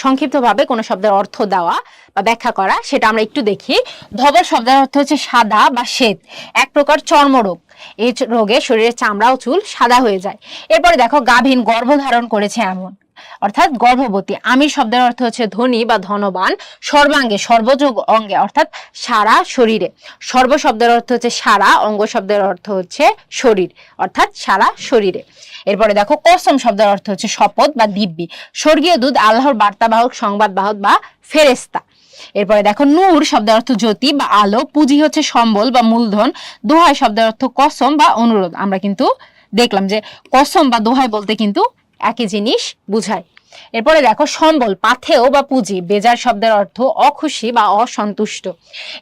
সংক্ষিপ্তভাবে কোনো শব্দের অর্থ দেওয়া বা ব্যাখ্যা করা, সেটা আমরা একটু দেখি। ধবল শব্দের অর্থ হচ্ছে সাদা বা শ্বেত, এক প্রকার চর্মরোগ। এই রোগে শরীরের চামড়া ও চুল সাদা হয়ে যায়। এরপরে দেখো, গাভীন, গর্ভধারণ করেছে এমন, অর্থাৎ গর্ভবতী। আমির শব্দের অর্থ হচ্ছে ধনী বা ধনবান, সর্বাঙ্গে, সর্বযোগ অঙ্গে, অর্থাৎ সারা শরীরে। সর্ব শব্দের অর্থ হচ্ছে সারা, অঙ্গ শব্দের অর্থ হচ্ছে শরীর, অর্থাৎ সারা শরীরে। এরপরে দেখো, কসম শব্দের অর্থ হচ্ছে শপথ বা দিব্যি। স্বর্গীয় দূত, আল্লাহর বার্তাবাহক, সংবাদবাহক বা ফেরেশতা। এরপরে দেখো, নূর শব্দের অর্থ জ্যোতি বা আলো, পুঁজি হচ্ছে সম্বল বা মূলধন, দোহাই শব্দের অর্থ কসম বা অনুরোধ। আমরা কিন্তু দেখলাম যে কসম বা দোহাই বলতে কিন্তু একই জিনিস বুঝায়। এরপরে দেখো, সম্বল, পাথেয় বা পুঁজি, বেজার শব্দের অর্থ অখুশি বা অসন্তুষ্ট।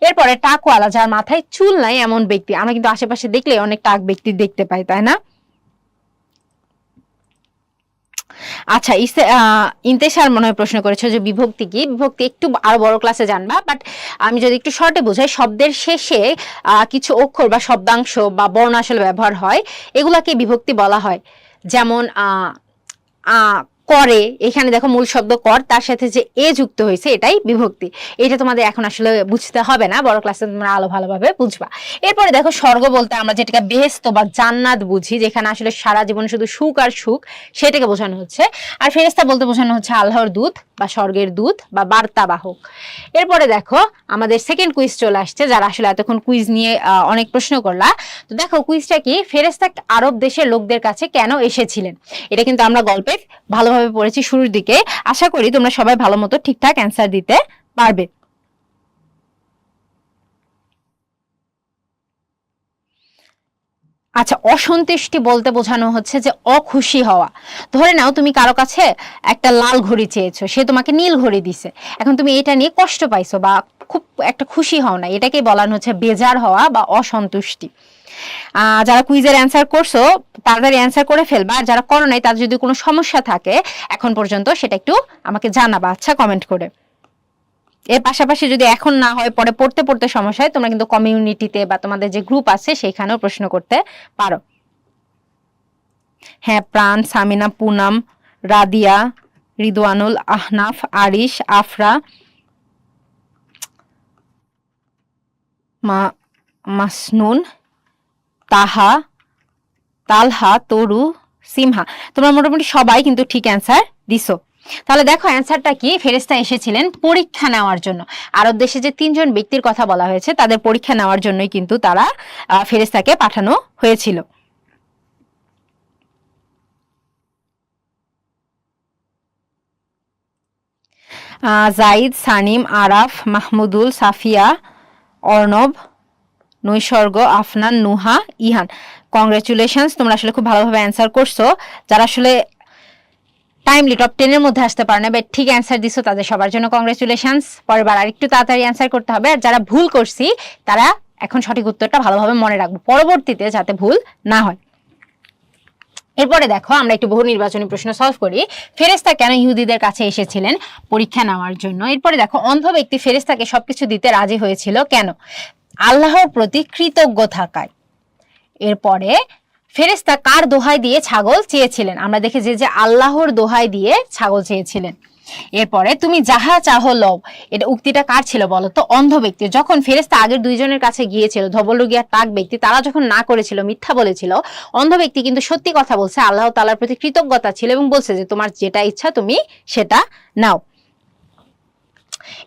এরপরে টাকওয়ালা, যার মাথায় চুল নাই এমন ব্যক্তি। আমরা কিন্তু আশেপাশে দেখলে অনেক টাক ব্যক্তি দেখতে পাই, তাই না? আচ্ছা, ইন্তেশার মনে হয় প্রশ্ন করেছো যে বিভক্তি কি। বিভক্তি একটু আরো বড় ক্লাসে জানবা, বাট আমি যদি একটু শর্টে বোঝাই, শব্দের শেষে কিছু অক্ষর বা শব্দাংশ বা বর্ণ আসলে ব্যবহার হয়, এগুলাকে বিভক্তি বলা হয়। যেমন করে, এখানে দেখো মূল শব্দ কর, তার সাথে যে এ যুক্ত হয়েছে, এটাই বিভক্তি। এটা তোমাদের এখন আসলে বুঝতে হবে না, বড় ক্লাসে তোমরা আলো ভালোভাবে বুঝবা। এরপরে দেখো স্বর্গ বলতে আমরা যেটাকে বেহেশত বা জান্নাত বুঝি, যেখানে আসলে সারা জীবন শুধু সুখ আর সুখ, সেটাকে বোঝানো হচ্ছে। আর ফেরেশতা বলতে বোঝানো হচ্ছে আল্লাহর দূত বা স্বর্গের দূত বা বার্তাবাহক। এরপরে দেখো আমাদের সেকেন্ড কুইজ চলে আসছে, যারা আসলে এতক্ষণ কুইজ নিয়ে অনেক প্রশ্ন করলা। তো দেখো কুইজটা কি, ফেরেশতা আরব দেশের লোকদের কাছে কেন এসেছিলেন। এটা কিন্তু আমরা গল্পে ভালোভাবে পড়েছি শুরুর দিকে। আশা করি তোমরা সবাই ভালো মতো ঠিকঠাক অ্যান্সার দিতে পারবে। আচ্ছা, অসন্তুষ্টি বলতে বোঝানো হচ্ছে যে অখুশি হওয়া। ধরে নাও তুমি কারো কাছে একটা লাল ঘড়ি চেয়েছো, সে তোমাকে নীল ঘড়ি দিছে, এখন তুমি এটা নিয়ে কষ্ট পাইছো বা খুব একটা খুশি হও না, এটাকে বলানো হচ্ছে বেজার হওয়া বা অসন্তুষ্টি। যারা কুইজের অ্যান্সার করছো তাড়াতাড়ি অ্যান্সার করে ফেলবা, আর যারা করো নাই তাদের যদি কোনো সমস্যা থাকে এখন পর্যন্ত, সেটা একটু আমাকে জানাবা, আচ্ছা, কমেন্ট করে। এর পাশাপাশি যদি এখন না হয় পরে পড়তে পড়তে সমস্যা হয়, তোমরা কিন্তু কমিউনিটিতে বা তোমাদের যে গ্রুপ আছে সেখানেও প্রশ্ন করতে পারো। হ্যাঁ, প্রাণ, সামিনা, পুনাম, রাদিয়া, রিদওয়ানুল, আহনাফ, আরিশ, আফরা, মাসনুন, তাহা, তালহা, তরু, সিমহা, তোমরা মোটামুটি সবাই কিন্তু ঠিক অ্যান্সার দিছো। তাহলে দেখো অ্যান্সারটা কি, ফেরেশতা এসেছিলেন পরীক্ষা নেওয়ার জন্য। আরব দেশে যে 3জন ব্যক্তির কথা বলা হয়েছে, তাদের পরীক্ষা নেওয়ার জন্যই কিন্তু তারা ফেরেশতাকে পাঠানো হয়েছিল। জাইদ, সানিম, আরাফ, মাহমুদুল, সাফিয়া, অর্ণব, নৈসর্গ, আফনান, নুহা, ইহান, কংগ্রেচুলেশনস, তোমরা আসলে খুব ভালোভাবে অ্যান্সার করছো। যারা আসলে টাইমলি টপ 10-এর মধ্যে আসতে পারে না, বাট ঠিক অ্যান্সার দিছো, তাদের সবার জন্য কংগ্রেচুলেশনস। পরের বার আর একটু তাড়াতাড়ি অ্যান্সার করতে হবে। আর যারা ভুল করছি তারা এখন সঠিক উত্তরটা ভালোভাবে মনে রাখবো, পরবর্তীতে যাতে ভুল না হয়। এরপরে দেখো আমরা একটু বহু নির্বাচনী প্রশ্ন সলভ করি। ফেরেশতা কেন ইহুদিদের কাছে এসেছিলেন পরীক্ষা নেওয়ার জন্য। এরপরে দেখো অন্ধ ব্যক্তি ফেরেশতাকে সবকিছু দিতে রাজি হয়েছিল কেন, আল্লাহর প্রতি কৃতজ্ঞ থাকায়। এরপরে ফেরেশতা কার দোহাই দিয়ে ছাগল চেয়েছিলেন, আমরা দেখেছি যে আল্লাহর দোহাই দিয়ে ছাগল চেয়েছিলেন। এরপরে তুমি যাহা চাহো লও, এটা উক্তিটা কার ছিল বলো তো, অন্ধ ব্যক্তি। যখন ফেরেশতা আগের দুইজনের কাছে গিয়েছিল, ধবলরোগী আর টাক ব্যক্তি, তারা যখন না করেছিল, মিথ্যা বলেছিল, অন্ধ ব্যক্তি কিন্তু সত্যি কথা বলছে, আল্লাহ তাআলার প্রতি কৃতজ্ঞতা ছিল এবং বলছে যে তোমার যেটা ইচ্ছা তুমি সেটা নাও।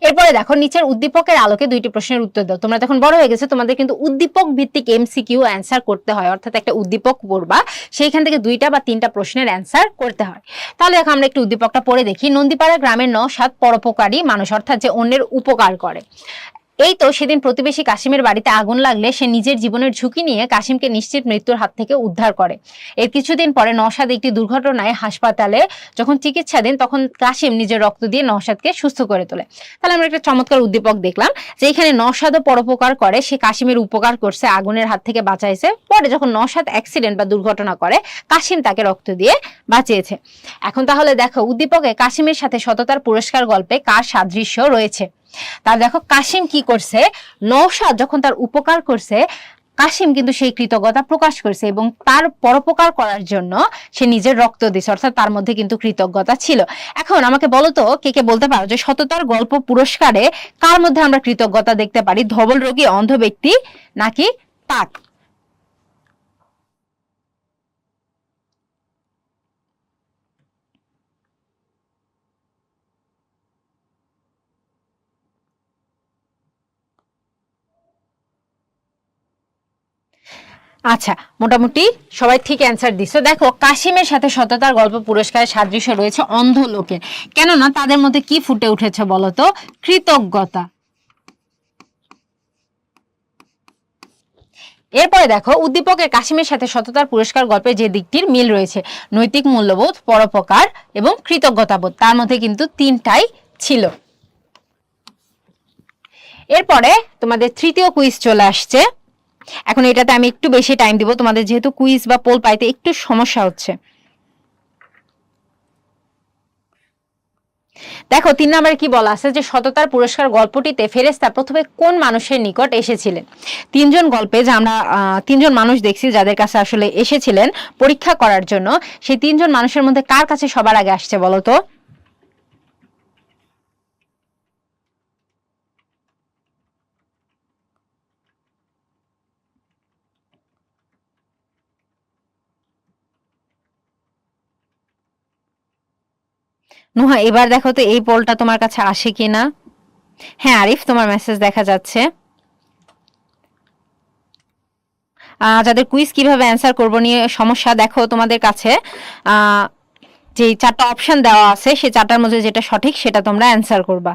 এরপরে দেখো নিচের উদ্দীপকের আলোকে 2টি প্রশ্নের উত্তর দাও। তোমরা তখন বড় হয়ে গেছে, তোমাদের কিন্তু উদ্দীপক ভিত্তিক এমসিকিউ অ্যান্সার করতে হয়, অর্থাৎ একটা উদ্দীপক পড়বা, সেইখান থেকে 2টা বা 3টা প্রশ্নের অ্যান্সার করতে হয়। তাহলে দেখো আমরা একটু উদ্দীপকটা পড়ে দেখি। নন্দীপাড়া গ্রামের 9-7 পরোপকারী মানুষ, অর্থাৎ যে অন্যের উপকার করে। এই তো সেদিন প্রতিবেশী কাশিমের বাড়িতে আগুন লাগলে সে নিজের জীবনের ঝুঁকি নিয়ে কাশিমকে নিশ্চিত মৃত্যুর হাত থেকে উদ্ধার করে। এর কিছুদিন পরে নওশাদ একটি দুর্ঘটনায় হাসপাতালে যখন চিকিৎসাধীন, তখন কাশিম নিজের রক্ত দিয়ে নওশাদকে সুস্থ করে তোলে। তাহলে আমরা একটা চমৎকার উদ্দীপক দেখলাম যে এখানে নওশাদও পরোপকার করে, সে কাশিমের উপকার করছে, আগুনের হাত থেকে বাঁচাইছে। পরে যখন নওশাদ অ্যাক্সিডেন্ট বা দুর্ঘটনা করে, কাশিম তাকে রক্ত দিয়ে বাঁচিয়েছে। এখন তাহলে দেখো উদ্দীপকে কাশিমের সাথে সততার পুরস্কার গল্পে কার সাদৃশ্য রয়েছে। তার দেখো কাশিম কি করছে, নওশাদ যখন তার উপকার করছে, কাশিম কিন্তু সেই কৃতজ্ঞতা প্রকাশ করছে এবং তার পরোপকার করার জন্য সে নিজের রক্ত দিছে, অর্থাৎ তার মধ্যে কিন্তু কৃতজ্ঞতা ছিল। এখন আমাকে বলো তো, কে কে বলতে পারো যে সততার গল্প পুরস্কারে কার মধ্যে আমরা কৃতজ্ঞতা দেখতে পারি, ধবল রোগী, অন্ধ ব্যক্তি নাকি টাক। আচ্ছা, মোটামুটি সবাই ঠিক অ্যান্সার দিছো। দেখো কাশিমের সাথে সততার গল্প পুরস্কারের সাদৃশ্য রয়েছে অন্ধ লোকের, কেননা তাদের মধ্যে কি ফুটে উঠেছে বলতো, কৃতজ্ঞতা। এরপরে দেখো উদ্দীপকের কাশিমের সাথে সততার পুরস্কার গল্পে যে দিকটির মিল রয়েছে, নৈতিক মূল্যবোধ, পরোপকার এবং কৃতজ্ঞতাবোধ, তার মধ্যে কিন্তু 3টাই ছিল। এরপরে তোমাদের তৃতীয় কুইজ চলে আসছে। এখন এটাতে আমি একটু বেশি টাইম দিব, তোমাদের যেহেতু কুইজ বা পোল পাইতে একটু সমস্যা হচ্ছে। দেখো 3 নম্বরে কি বলা আছে যে সততার পুরস্কার গল্পটিতে ফেরেশতা প্রথমে কোন মানুষের নিকট এসেছিলেন। তিনজন গল্পে যে আমরা তিনজন মানুষ দেখছি যাদের কাছে আসলে এসেছিলেন পরীক্ষা করার জন্য, সেই তিনজন মানুষের মধ্যে কার কাছে সবার আগে আসছে বলো তো? নুহা এবার দেখো তো এই পোলটা তোমার কাছে আসে কিনা। হ্যাঁ আরিফ, তোমার মেসেজ দেখা যাচ্ছে। যাদের কুইজ কিভাবে অ্যান্সার করবো নিয়ে সমস্যা, দেখো তোমাদের কাছে আহ যে 4টা অপশন দেওয়া আছে সেই 4টার মধ্যে যেটা সঠিক সেটা তোমরা অ্যান্সার করবা।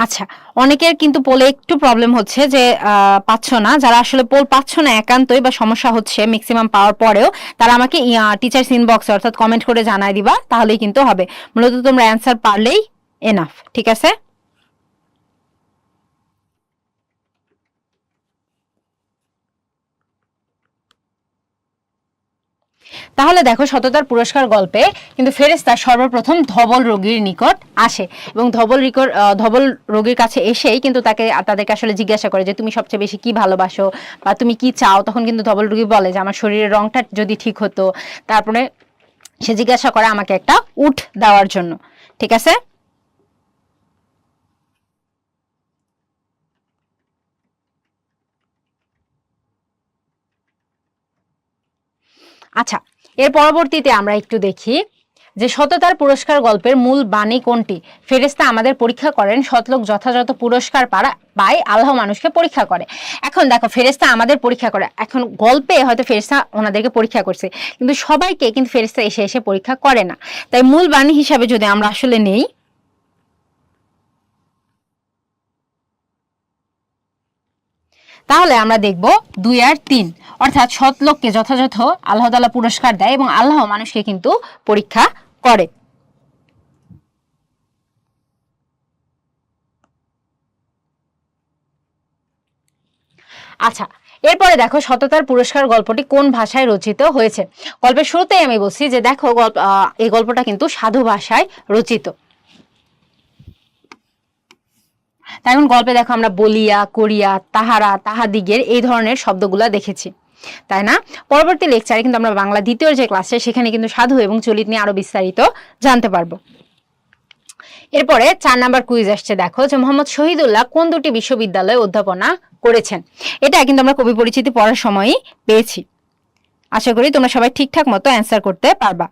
আচ্ছা, অনেকের কিন্তু পোলে একটু প্রবলেম হচ্ছে যে পাচ্ছ না, যারা আসলে পোল পাচ্ছ না একান্তই বা সমস্যা হচ্ছে ম্যাক্সিমাম পাওয়ার পরেও, তারা আমাকে টিচার্স ইনবক্সে অর্থাৎ কমেন্ট করে জানাই দিবা, তাহলেই কিন্তু হবে। মূলত তোমরা অ্যান্সার পারলেই এনাফ, ঠিক আছে? তাহলে দেখো সততার পুরস্কার গল্পে কিন্তু ফেরেশতা সর্বপ্রথম ধবল রোগীর নিকট আসে এবং ধবল রোগীর কাছে এসেই কিন্তু তাদেরকে আসলে জিজ্ঞাসা করে যে তুমি সবচেয়ে বেশি কি ভালোবাসো বা তুমি কি চাও। তখন কিন্তু ধবল রোগী বলে যে আমার শরীরের রংটা যদি ঠিক হতো। তারপরে সে জিজ্ঞাসা করে আমাকে একটা উট দেওয়ার জন্য, ঠিক আছে? আচ্ছা, এর পরবর্তীতে আমরা একটু দেখি যে সততার পুরস্কার গল্পের মূল বাণী কোনটি। ফেরেশতা আমাদের পরীক্ষা করেন, সৎলোক যথাযথ পুরস্কার পায়, আল্লাহ মানুষকে পরীক্ষা করে। এখন দেখো ফেরেশতা আমাদের পরীক্ষা করে, এখন গল্পে হয়তো ফেরেশতা ওনাদেরকে পরীক্ষা করছে, কিন্তু সবাইকে কিন্তু ফেরেশতা এসে এসে পরীক্ষা করে না। তাই মূল বাণী হিসাবে যদি আমরা আসলে নেই, তাহলে আমরা দেখব 2 আর 3, অর্থাৎ সৎ লোককে যথাযথ আল্লাহ তাআলা পুরস্কার দেয় এবং আল্লাহ মানুষকে কিন্তু পরীক্ষা করে। আচ্ছা, এরপরে দেখো সততার পুরস্কার গল্পটি কোন ভাষায় রচিত হয়েছে। গল্পের শুরুতেই আমি বলছি যে দেখো এই গল্পটা কিন্তু সাধু ভাষায় রচিত। তাই এখন গল্পে দেখো আমরা বলিয়া, করিয়া, তাহারা, তাহাদিগের এই ধরনের শব্দগুলা দেখেছি, তাই না? পরবর্তী লেকচারে কিন্তু আমরা বাংলা দ্বিতীয় যে ক্লাসে সেখানে কিন্তু সাধু এবং চলিত নিয়ে আরো বিস্তারিত জানতে পারবো। এরপরে 4 নাম্বার কুইজ আসছে, দেখো যে মোহাম্মদ শহীদুল্লাহ কোন দুটি বিশ্ববিদ্যালয়ে অধ্যাপনা করেছেন। এটা কিন্তু আমরা কবি পরিচিতি পড়ার সময়ই পেয়েছি। আশা করি তোমরা সবাই ঠিকঠাক মতো অ্যান্সার করতে পারবা।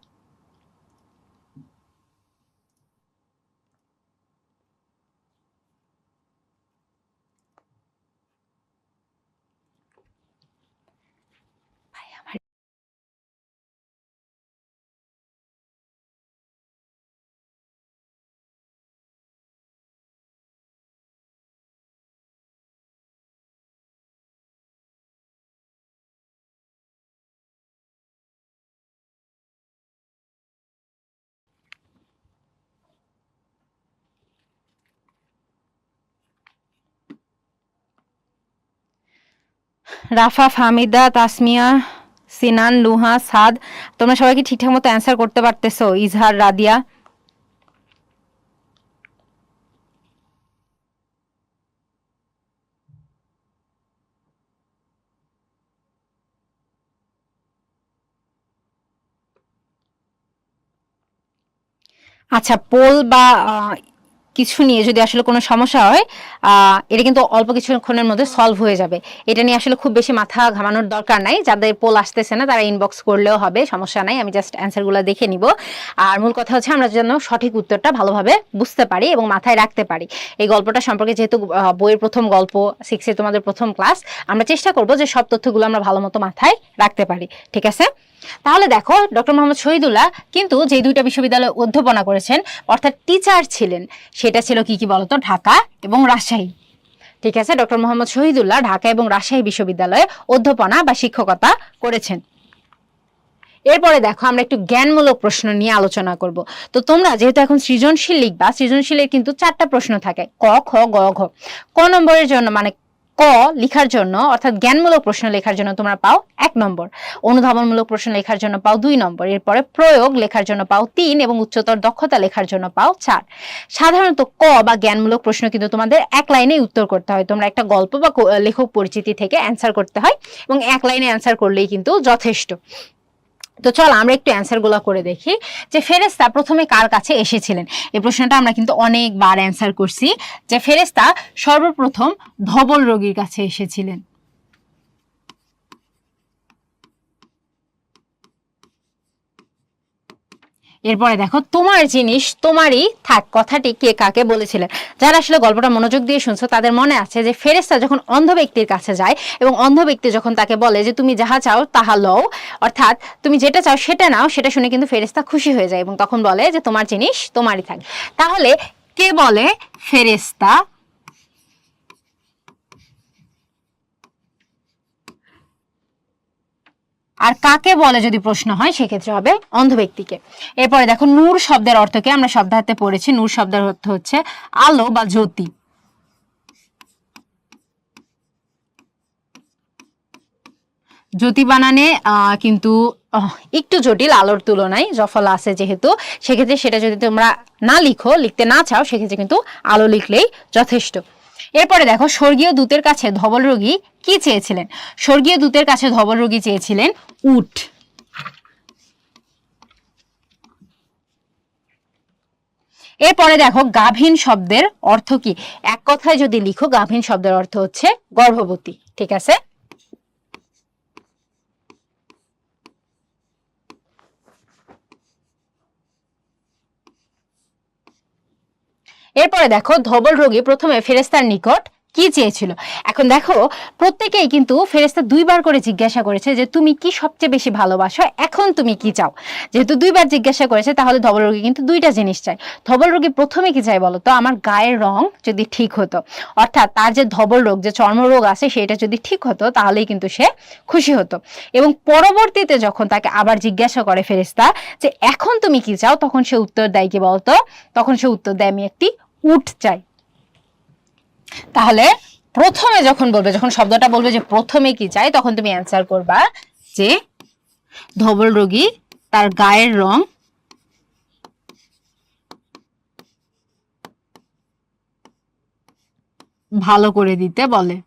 রাফা, ফাহমিদা, তাসমিয়া, সিনান, লুহা, সাদ, তোমরা সবাই কি ঠিকঠাক মতো অ্যান্সার করতে পারতেছো? ইজহার, রাদিয়া? আচ্ছা, পোল বা কিছু নিয়ে যদি আসলে কোনো সমস্যা হয় এটা কিন্তু অল্প কিছুক্ষণের মধ্যে সলভ হয়ে যাবে। এটা নিয়ে আসলে খুব বেশি মাথা ঘামানোর দরকার নাই। যাদের পোল আসতেছে না তারা ইনবক্স করলেও হবে, সমস্যা নাই, আমি জাস্ট অ্যান্সারগুলো দেখে নিব। আর মূল কথা হচ্ছে আমরা যেন সঠিক উত্তরটা ভালোভাবে বুঝতে পারি এবং মাথায় রাখতে পারি। এই গল্পটা সম্পর্কে যেহেতু বইয়ের প্রথম গল্প, 6 তোমাদের প্রথম ক্লাস, আমরা চেষ্টা করব যে সব তথ্যগুলো আমরা ভালো মতো মাথায় রাখতে পারি। ঠিক আছে? তাহলে দেখো ডক্টর মোহাম্মদ শহীদুল্লাহ কিন্তু যে দুইটা বিশ্ববিদ্যালয়ে অধ্যাপনা করেছেন অর্থাৎ টিচার ছিলেন, সেটা ছিল কি কি বলতো? ঢাকা এবং রাজশাহী। ঠিক আছে, ডক্টর মোহাম্মদ শহীদুল্লাহ ঢাকা এবং রাজশাহী বিশ্ববিদ্যালয়ে অধ্যাপনা বা শিক্ষকতা করেছেন। এরপরে দেখো আমরা একটু জ্ঞানমূলক প্রশ্ন নিয়ে আলোচনা করব। তো তোমরা যেহেতু এখন সৃজনশীল লিখবা, সৃজনশীলের কিন্তু 4টা প্রশ্ন থাকে, ক খ গ ঘ। ক নম্বরের জন্য মানে ক লেখার জন্য অর্থাৎ জ্ঞানমূলক প্রশ্ন লেখার জন্য তোমরা পাও 1 নম্বর, অনুধাবনমূলক প্রশ্ন লেখার জন্য পাও 2 নম্বর, এরপরে প্রয়োগ লেখার জন্য পাও 3 এবং উচ্চতর দক্ষতা লেখার জন্য পাও 4। সাধারণত ক বা জ্ঞানমূলক প্রশ্ন কিন্তু তোমাদের এক লাইনেই উত্তর করতে হয়। তোমরা একটা গল্প বা লেখক পরিচিতি থেকে অ্যান্সার করতে হয় এবং এক লাইনে অ্যান্সার করলেই কিন্তু যথেষ্ট। তো চল আমরা একটু অ্যান্সার গুলো করে দেখি যে ফেরেশতা প্রথমে কার কাছে এসেছিলেন। এই প্রশ্নটা আমরা কিন্তু অনেকবার অ্যান্সার করছি যে ফেরেশতা সর্বপ্রথম ধবল রোগীর কাছে এসেছিলেন। এরপরে দেখো তোমার জিনিস তোমারই থাক কথাটি কে কাকে বলেছিলেন। যারা আসলে গল্পটা মনোযোগ দিয়ে শুনছো তাদের মনে আছে যে ফেরেশতা যখন অন্ধ ব্যক্তির কাছে যায় এবং অন্ধ ব্যক্তি যখন তাকে বলে যে তুমি যাহা চাও তাহা লও, অর্থাৎ তুমি যেটা চাও সেটা নাও, সেটা শুনে কিন্তু ফেরেশতা খুশি হয়ে যায় এবং তখন বলে যে তোমার জিনিস তোমারই থাক। তাহলে কে বলে? ফেরেশতা। আর কাকে বলে যদি প্রশ্ন হয় সেক্ষেত্রে হবে অন্ধ ব্যক্তিকে। এরপরে দেখো নূর শব্দের অর্থকে আমরা শব্দার্থে পড়েছি। নূর শব্দের অর্থ হচ্ছে আলো বা জ্যোতি। জ্যোতি বানানে কিন্তু একটু জটিল আলোর তুলনায়, জফলা আছে যেহেতু, সেক্ষেত্রে সেটা যদি তোমরা না লিখো, লিখতে না চাও, সেক্ষেত্রে কিন্তু আলো লিখলেই যথেষ্ট। এরপরে দেখো স্বর্গীয় দূতের কাছে ধবল রোগী কি চেয়েছিলেন? স্বর্গীয় দূতের কাছে ধবল রোগী চেয়েছিলেন উট। এরপরে দেখো গাভীন শব্দের অর্থ কি? এক কথায় যদি লিখো গাভীন শব্দের অর্থ হচ্ছে গর্ভবতী। ঠিক আছে? এরপরে দেখো ধবল রোগী প্রথমে ফেরেশতার নিকট কি চেয়েছিল। এখন দেখো প্রত্যেকেই কিন্তু ফেরেশতা 2বার করে জিজ্ঞাসা করেছে যে তুমি কি সবচেয়ে বেশি ভালোবাসো, এখন তুমি কি চাও। যেহেতু 2বার জিজ্ঞাসা করেছে তাহলে ধবল রোগী কিন্তু 2টা জিনিস চায়। ধবল রোগী প্রথমে কি চায় বলো তো? আমার গায়ের রং যদি ঠিক হতো, অর্থাৎ তার যে ধবল রোগ, যে চর্মরোগ আছে, সেটা যদি ঠিক হতো তাহলেই কিন্তু সে খুশি হতো। এবং পরবর্তীতে যখন তাকে আবার জিজ্ঞাসা করে ফেরেশতা যে এখন তুমি কি চাও, তখন সে উত্তর দেয় কি বলতো? তখন সে উত্তর দেয় আমি একটি উট চাই। তাহলে প্রথমে যখন বলবে, যখন শব্দটা বলবে যে প্রথমে কি চাই, তখন তুমি অ্যান্সার করবা যে ধবল রোগী তার গায়ের রং ভালো করে দিতে বলে।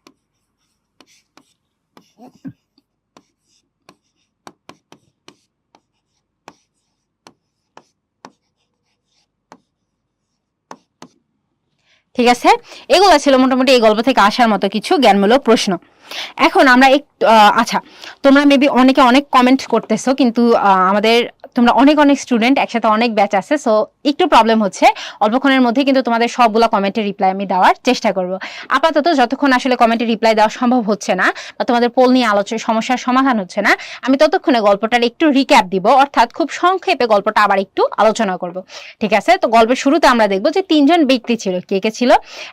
ঠিক আছে, এগুলো ছিল মোটামুটি এই গল্প থেকে আসার মতো কিছু জ্ঞানমূলক প্রশ্ন। এখন আমরা একটু আচ্ছা, তোমরা মেবি অনেকে অনেক কমেন্ট করতেছো, কিন্তু আমাদের তোমরা অনেক অনেক স্টুডেন্ট, একসাথে অনেক ব্যাচ আছে, সো একটু প্রবলেম হচ্ছে। অল্পক্ষণের মধ্যে কিন্তু তোমাদের সবগুলো কমেন্টের রিপ্লাই আমি দেওয়ার চেষ্টা করব। আপাতত যতক্ষণ আসলে কমেন্টের রিপ্লাই দেওয়া সম্ভব হচ্ছে না বা তোমাদের পোল নিয়ে সমস্যার সমাধান হচ্ছে না, আমি ততক্ষণে গল্পটার একটু রিক্যাপ দিব, অর্থাৎ খুব সংক্ষেপে গল্পটা আবার একটু আলোচনা করব। ঠিক আছে? তো গল্পের শুরুতে আমরা দেখব যে 3জন ব্যক্তি ছিল। কে কে ছিল?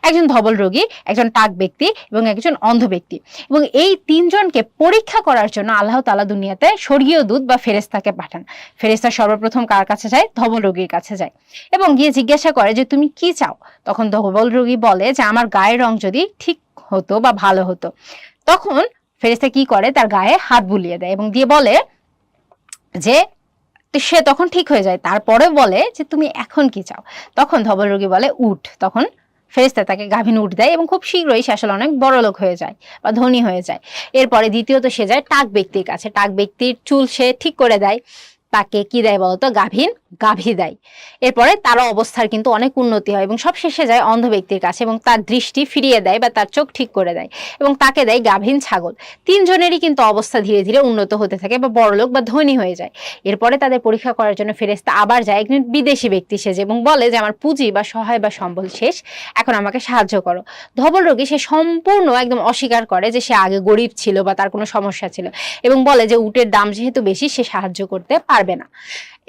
একজন ধবল রোগী, একজন টাক ব্যক্তি এবং একজন অন্ধ ব্যক্তি। এবং এই 3জনকে পরীক্ষা করার জন্য আল্লাহ তাআলা দুনিয়াতে স্বর্গীয় দূত বা ফেরেশতাকে পাঠান। ফেরেশতা সর্বপ্রথম কার কাছে যায়? ধবল রোগীর কাছে যায় এবং গিয়ে জিজ্ঞাসা করে যে তুমি কি চাও। তখন ধবল রোগী বলে যে আমার গায়ের রং যদি ঠিক হতো বা ভালো হতো। তখন ফেরেশতা কি করে? তার গায়ে হাত বুলিয়ে দেয় এবং দিয়ে বলে যে সে তখন ঠিক হয়ে যায়। তারপরে বলে যে তুমি এখন কি চাও। তখন ধবল রোগী বলে উট। তখন ফেরেশতা তাকে গাভীন উট দেয় এবং খুব শীঘ্রই সে আসলে অনেক বড় লোক হয়ে যায় বা ধনী হয়ে যায়। এরপরে দ্বিতীয়ত সে যায় টাক ব্যক্তির কাছে। টাক ব্যক্তির চুল সে ঠিক করে দেয়। তাকে কি দেয় বলতো, গাভী দেয়। এরপরে তারও অবস্থার কিন্তু অনেক উন্নতি হয় এবং সব শেষে যায় অন্ধ ব্যক্তির কাছে এবং তার দৃষ্টি ফিরিয়ে দেয় বা তার চোখ ঠিক করে দেয় এবং তাকে দেয় গাভীন ছাগল। তিনজনেরই কিন্তু অবস্থা ধীরে ধীরে উন্নত হতে থাকে বা বড়লোক বা ধনী হয়ে যায়। এরপরে তাদের পরীক্ষা করার জন্য ফেরেশতা আবার যায় একজন বিদেশি ব্যক্তি সেজে এবং বলে যে আমার পুঁজি বা সহায় বা সম্বল শেষ, এখন আমাকে সাহায্য করো। ধবল রোগী সে সম্পূর্ণ একদম অস্বীকার করে যে সে আগে গরিব ছিল বা তার কোনো সমস্যা ছিল এবং বলে যে উটের দাম যেহেতু বেশি সে সাহায্য করতে পারবে না।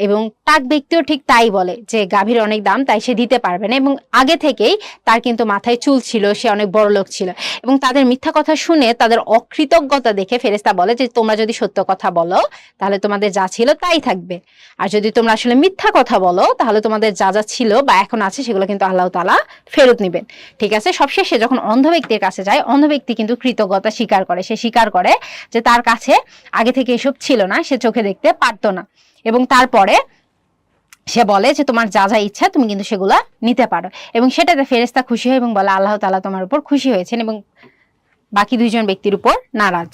এবং টাক ব্যক্তিও ঠিক তাই বলে যে গাভীর অনেক দাম, তাই সে দিতে পারবে না এবং আগে থেকেই তার কিন্তু মাথায় চুল ছিল, সে অনেক বড় লোক ছিল। এবং তাদের মিথ্যা কথা শুনে তাদের অকৃতজ্ঞতা দেখে ফেরেশতা বলে যে তোমরা যদি সত্য কথা বলো তাহলে তোমাদের যা ছিল তাই থাকবে, আর যদি তোমরা আসলে মিথ্যা কথা বলো তাহলে তোমাদের যা যা ছিল বা এখন আছে সেগুলো কিন্তু আল্লাহ তাআলা ফেরত নেবেন। ঠিক আছে, সবশেষে যখন অন্ধ ব্যক্তির কাছে যায়, অন্ধ ব্যক্তি কিন্তু কৃতজ্ঞতা স্বীকার করে, সে স্বীকার করে যে তার কাছে আগে থেকে এসব ছিল না, সে চোখে দেখতে পারতো না। এবং তারপরে সে বলে যে তোমার যা যা ইচ্ছা তুমি কিন্তু সেগুলা নিতে পারো এবং সেটাতে ফেরেশতা খুশি হয় এবং বলে আল্লাহ তাআলা তোমার উপর খুশি হয়েছেন এবং বাকি দুইজন ব্যক্তির উপর নারাজ।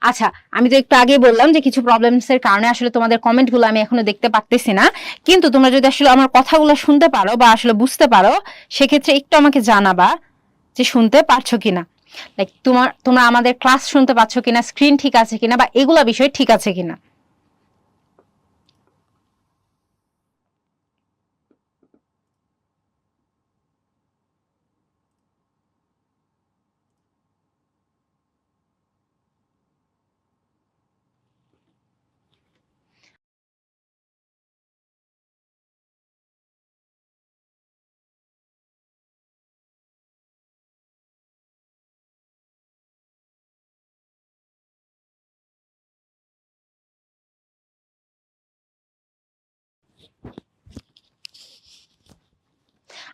আচ্ছা, আমি তো একটু আগেই বললাম যে কিছু প্রবলেমস এর কারণে আসলে তোমাদের কমেন্ট গুলো আমি এখনো দেখতে পারতেছি না, কিন্তু তোমরা যদি আসলে আমার কথাগুলো শুনতে পারো বা আসলে বুঝতে পারো সেক্ষেত্রে একটু আমাকে জানাবা যে শুনতে পারছো কিনা। লাইক তোমরা আমাদের ক্লাস শুনতে পাচ্ছ কিনা, স্ক্রিন ঠিক আছে কিনা বা এগুলা বিষয় ঠিক আছে কিনা।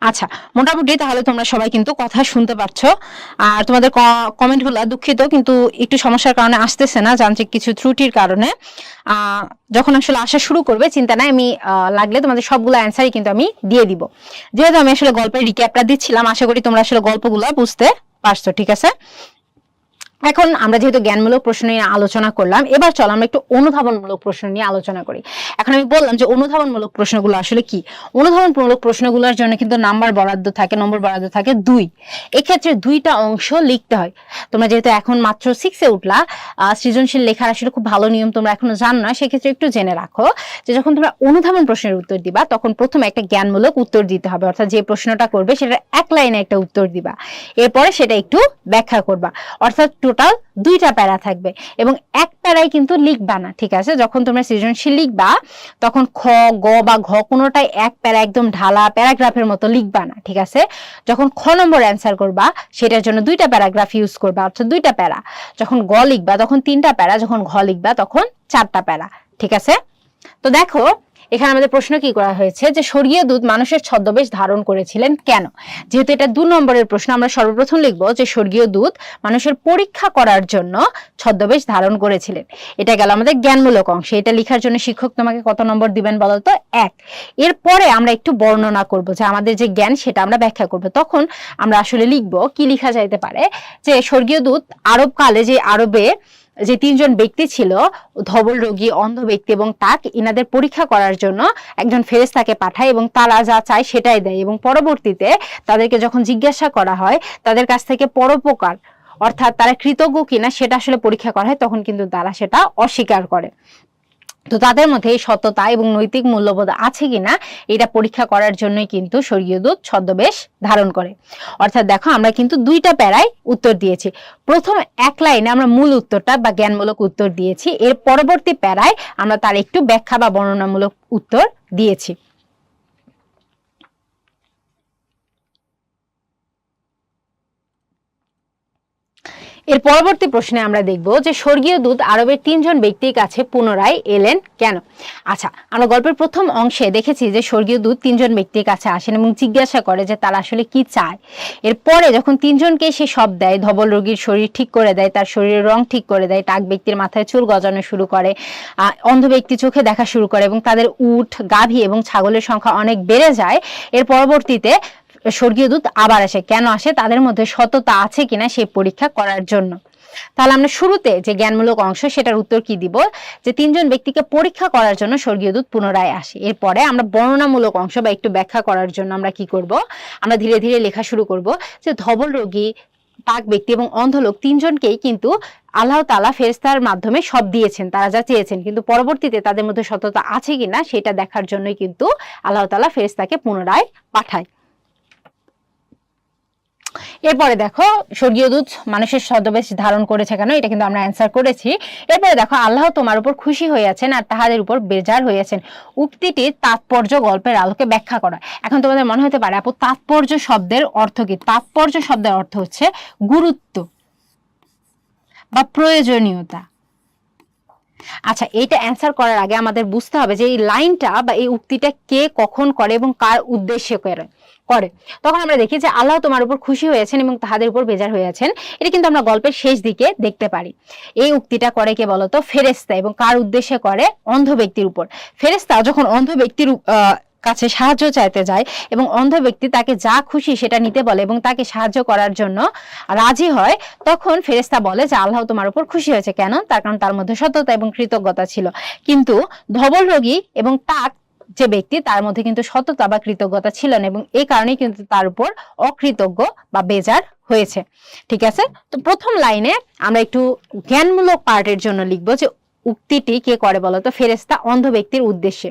আচ্ছা, মোটামুটি তাহলে তোমরা সবাই কিন্তু কথা শুনতে পাচ্ছ। আর তোমাদের কমেন্টগুলো দুঃখিত কিন্তু একটু সমস্যার কারণে আসতেছে না, যান্ত্রিক কিছু ত্রুটির কারণে। আহ, যখন আসলে আসা শুরু করবে চিন্তা নাই, আমি লাগলে তোমাদের সবগুলো অ্যান্সারই কিন্তু আমি দিয়ে দিব। যেহেতু আমি আসলে গল্পের রিক্যাপটা দিচ্ছিলাম, আশা করি তোমরা আসলে গল্পগুলো বুঝতে পারছো। ঠিক আছে, এখন আমরা যেহেতু জ্ঞানমূলক প্রশ্ন নিয়ে আলোচনা করলাম, এবার চলো আমরা একটু অনুধাবনমূলক প্রশ্ন নিয়ে আলোচনা করি। এখন আমি বললাম যে অনুধাবনমূলক প্রশ্নগুলো আসলে কি। অনুধাবনমূলক প্রশ্নগুলোর জন্য কিন্তু নম্বর বরাদ্দ থাকে 2। এক্ষেত্রে 2টা অংশ লিখতে হয়। তোমরা যেহেতু এখন মাত্র 6-এ উঠলা, সৃজনশীল লেখার আসলে খুব ভালো নিয়ম তোমরা এখনো জানো না, সেক্ষেত্রে একটু জেনে রাখো যে যখন তোমরা অনুধাবন প্রশ্নের উত্তর দিবা তখন প্রথমে একটা জ্ঞানমূলক উত্তর দিতে হবে, অর্থাৎ যে প্রশ্নটা করবে সেটা এক লাইনে একটা উত্তর দিবা, এরপরে সেটা একটু ব্যাখ্যা করবা। অর্থাৎ টোটাল 2টা প্যারা থাকবে এবং এক প্যারায় কিন্তু লিখবা না। ঠিক আছে, যখন তোমরা সৃজনশীল লিখবা তখন খ, গ বা ঘ কোনোটাই এক প্যারা একদম ঢালা প্যারাগ্রাফের মতো লিখবা না। ঠিক আছে, যখন খ নম্বর অ্যান্সার করবা সেটার জন্য 2টা প্যারাগ্রাফ ইউজ করবা, অর্থাৎ 2টা প্যারা। যখন গ লিখবা তখন 3টা প্যারা, যখন ঘ লিখবা তখন 4টা প্যারা। ঠিক আছে, তো দেখো এখানে আমাদের প্রশ্ন কি করা হয়েছে যে স্বর্গীয় দূত মানুষের ছদ্মবেশ ধারণ করেছিলেন কেন। যেহেতু এটা 2 নম্বরের প্রশ্ন, আমরা সর্বপ্রথম লিখবো যে স্বর্গীয় দূত মানুষের পরীক্ষা করার জন্য ছদ্মবেশ ধারণ করেছিলেন। এটা গেল আমাদের জ্ঞানমূলক অংশ। এটা লেখার জন্য শিক্ষক তোমাকে কত নম্বর দিবেন বলো তো? 1। এরপরে আমরা একটু বর্ণনা করব যে আমাদের যে জ্ঞান সেটা আমরা ব্যাখ্যা করব। তখন আমরা আসলে লিখবো কি লেখা যাইতে পারে যে স্বর্গীয় দূত আরব কালে যে আরবে যে 3জন ব্যক্তি ছিল, ধবল রোগী, অন্ধ ব্যক্তি এবং টাক, ইনাদের পরীক্ষা করার জন্য একজন ফেরেশতাকে পাঠায় এবং তারা যা চায় সেটাই দেয় এবং পরবর্তীতে তাদেরকে যখন জিজ্ঞাসা করা হয় তাদের কাছ থেকে পরোপকার অর্থাৎ তারা কৃতজ্ঞ কিনা সেটা আসলে পরীক্ষা করা হয়, তখন কিন্তু তারা সেটা অস্বীকার করে। তো তাদের মধ্যে এই সততা এবং নৈতিক মূল্যবোধ আছে কিনা এটা পরীক্ষা করার জন্যই কিন্তু স্বর্গীয় দূত ছদ্মবেশ ধারণ করে। অর্থাৎ দেখো আমরা কিন্তু 2টা প্যারায় উত্তর দিয়েছি। প্রথম এক লাইনে আমরা মূল উত্তরটা বা জ্ঞানমূলক উত্তর দিয়েছি, এর পরবর্তী প্যারায় আমরা তার একটু ব্যাখ্যা বা বর্ণনামূলক উত্তর দিয়েছি। এর পরবর্তী প্রশ্নে আমরা দেখব যে স্বর্গীয় দূত আরবের 3 জন ব্যক্তির কাছে পুনরায় এলেন কেন। আচ্ছা, আমরা গল্পের প্রথম অংশে দেখেছি যে স্বর্গীয় দূত 3 জন ব্যক্তির কাছে আসেন এবং জিজ্ঞাসা করে যে তারা আসলে কি চায়। এরপরে যখন 3 জনকে সে সব দেয়, ধবল রোগীর শরীর ঠিক করে দেয়, তার শরীরের রং ঠিক করে দেয়, টাক ব্যক্তির মাথায় চুল গজানো শুরু করে, অন্ধ ব্যক্তি চোখে দেখা শুরু করে এবং তাদের উট, গাভী এবং ছাগলের সংখ্যা অনেক বেড়ে যায়। এর পরবর্তীতে স্বর্গীয় দূত আবার আসে। কেন আসে? তাদের মধ্যে সততা আছে কিনা সেই পরীক্ষা করার জন্য। তাহলে আমরা শুরুতে যে জ্ঞানমূলক অংশ সেটার উত্তর কি দিব, যে 3 জন ব্যক্তিকে পরীক্ষা করার জন্য স্বর্গীয় দূত পুনরায় আসে। এরপরে আমরা বর্ণনামূলক অংশ বা একটু ব্যাখ্যা করার জন্য আমরা কি করব, আমরা ধীরে ধীরে লেখা শুরু করব যে ধবল রোগী, টাক ব্যক্তি এবং অন্ধ লোক 3 জনকেই কিন্তু আল্লাহ তাআলা ফেরেশতার মাধ্যমে সব দিয়েছেন, তারা যা চেয়েছেন, কিন্তু পরবর্তীতে তাদের মধ্যে সততা আছে কিনা সেটা দেখার জন্যই কিন্তু আল্লাহ তাআলা ফেরেশতাকে পুনরায় পাঠায়। এরপরে দেখো স্বর্গীয় দূত মানুষের ছদ্মবেশ ধারণ করেছে কেন, এটা কিন্তু আমরা অ্যান্সার করেছি। এরপরে দেখো আল্লাহ তোমার উপর খুশি হয়েছেন আর তাহাদের উপর বেজার হয়েছেন। উক্তিটির তাৎপর্য গল্পের আলোকে ব্যাখ্যা করা। এখন তোমাদের মনে হতে পারে আপু তাৎপর্য শব্দের অর্থ কি? তাৎপর্য শব্দের অর্থ হচ্ছে গুরুত্ব বা প্রয়োজনীয়তা। আচ্ছা, এইটা অ্যান্সার করার আগে আমাদের বুঝতে হবে যে এই লাইনটা বা এই উক্তিটা কে কখন করে এবং কার উদ্দেশ্যে করে। তখন আমরা দেখি যে আল্লাহ তোমার উপর খুশি হয়েছেন এবং তাহাদের উপর বেজার হয়েছেন। এটা কিন্তু আমরা গল্পের শেষ দিকে দেখতে পারি। এই উক্তিটা করে কে বলতো? ফেরেশতা। এবং কার উদ্দেশ্যে করে? অন্ধ ব্যক্তির উপর। ফেরেশতা যখন অন্ধ ব্যক্তির কাছে সাহায্য চাইতে যায় এবং অন্ধ ব্যক্তি তাকে যা খুশি সেটা নিতে বলে এবং তাকে সাহায্য করার জন্য রাজি হয়, তখন ফেরেশতা বলে যে আল্লাহ তোমার উপর খুশি হয়েছে। কেন? তার কারণ তার মধ্যে সততা এবং কৃতজ্ঞতা ছিল। কিন্তু ধবল রোগী এবং টাক যে ব্যক্তি, তার মধ্যে কিন্তু সততা বা কৃতজ্ঞতা ছিল না এবং এই কারণেই কিন্তু তার উপর অকৃতজ্ঞ বা বেজার হয়েছে। ঠিক আছে, তো প্রথম লাইনে আমরা একটু জ্ঞানমূলক পার্টের জন্য লিখবো যে উক্তিটি কে করে বলতো? ফেরেশতা অন্ধ ব্যক্তির উদ্দেশ্যে।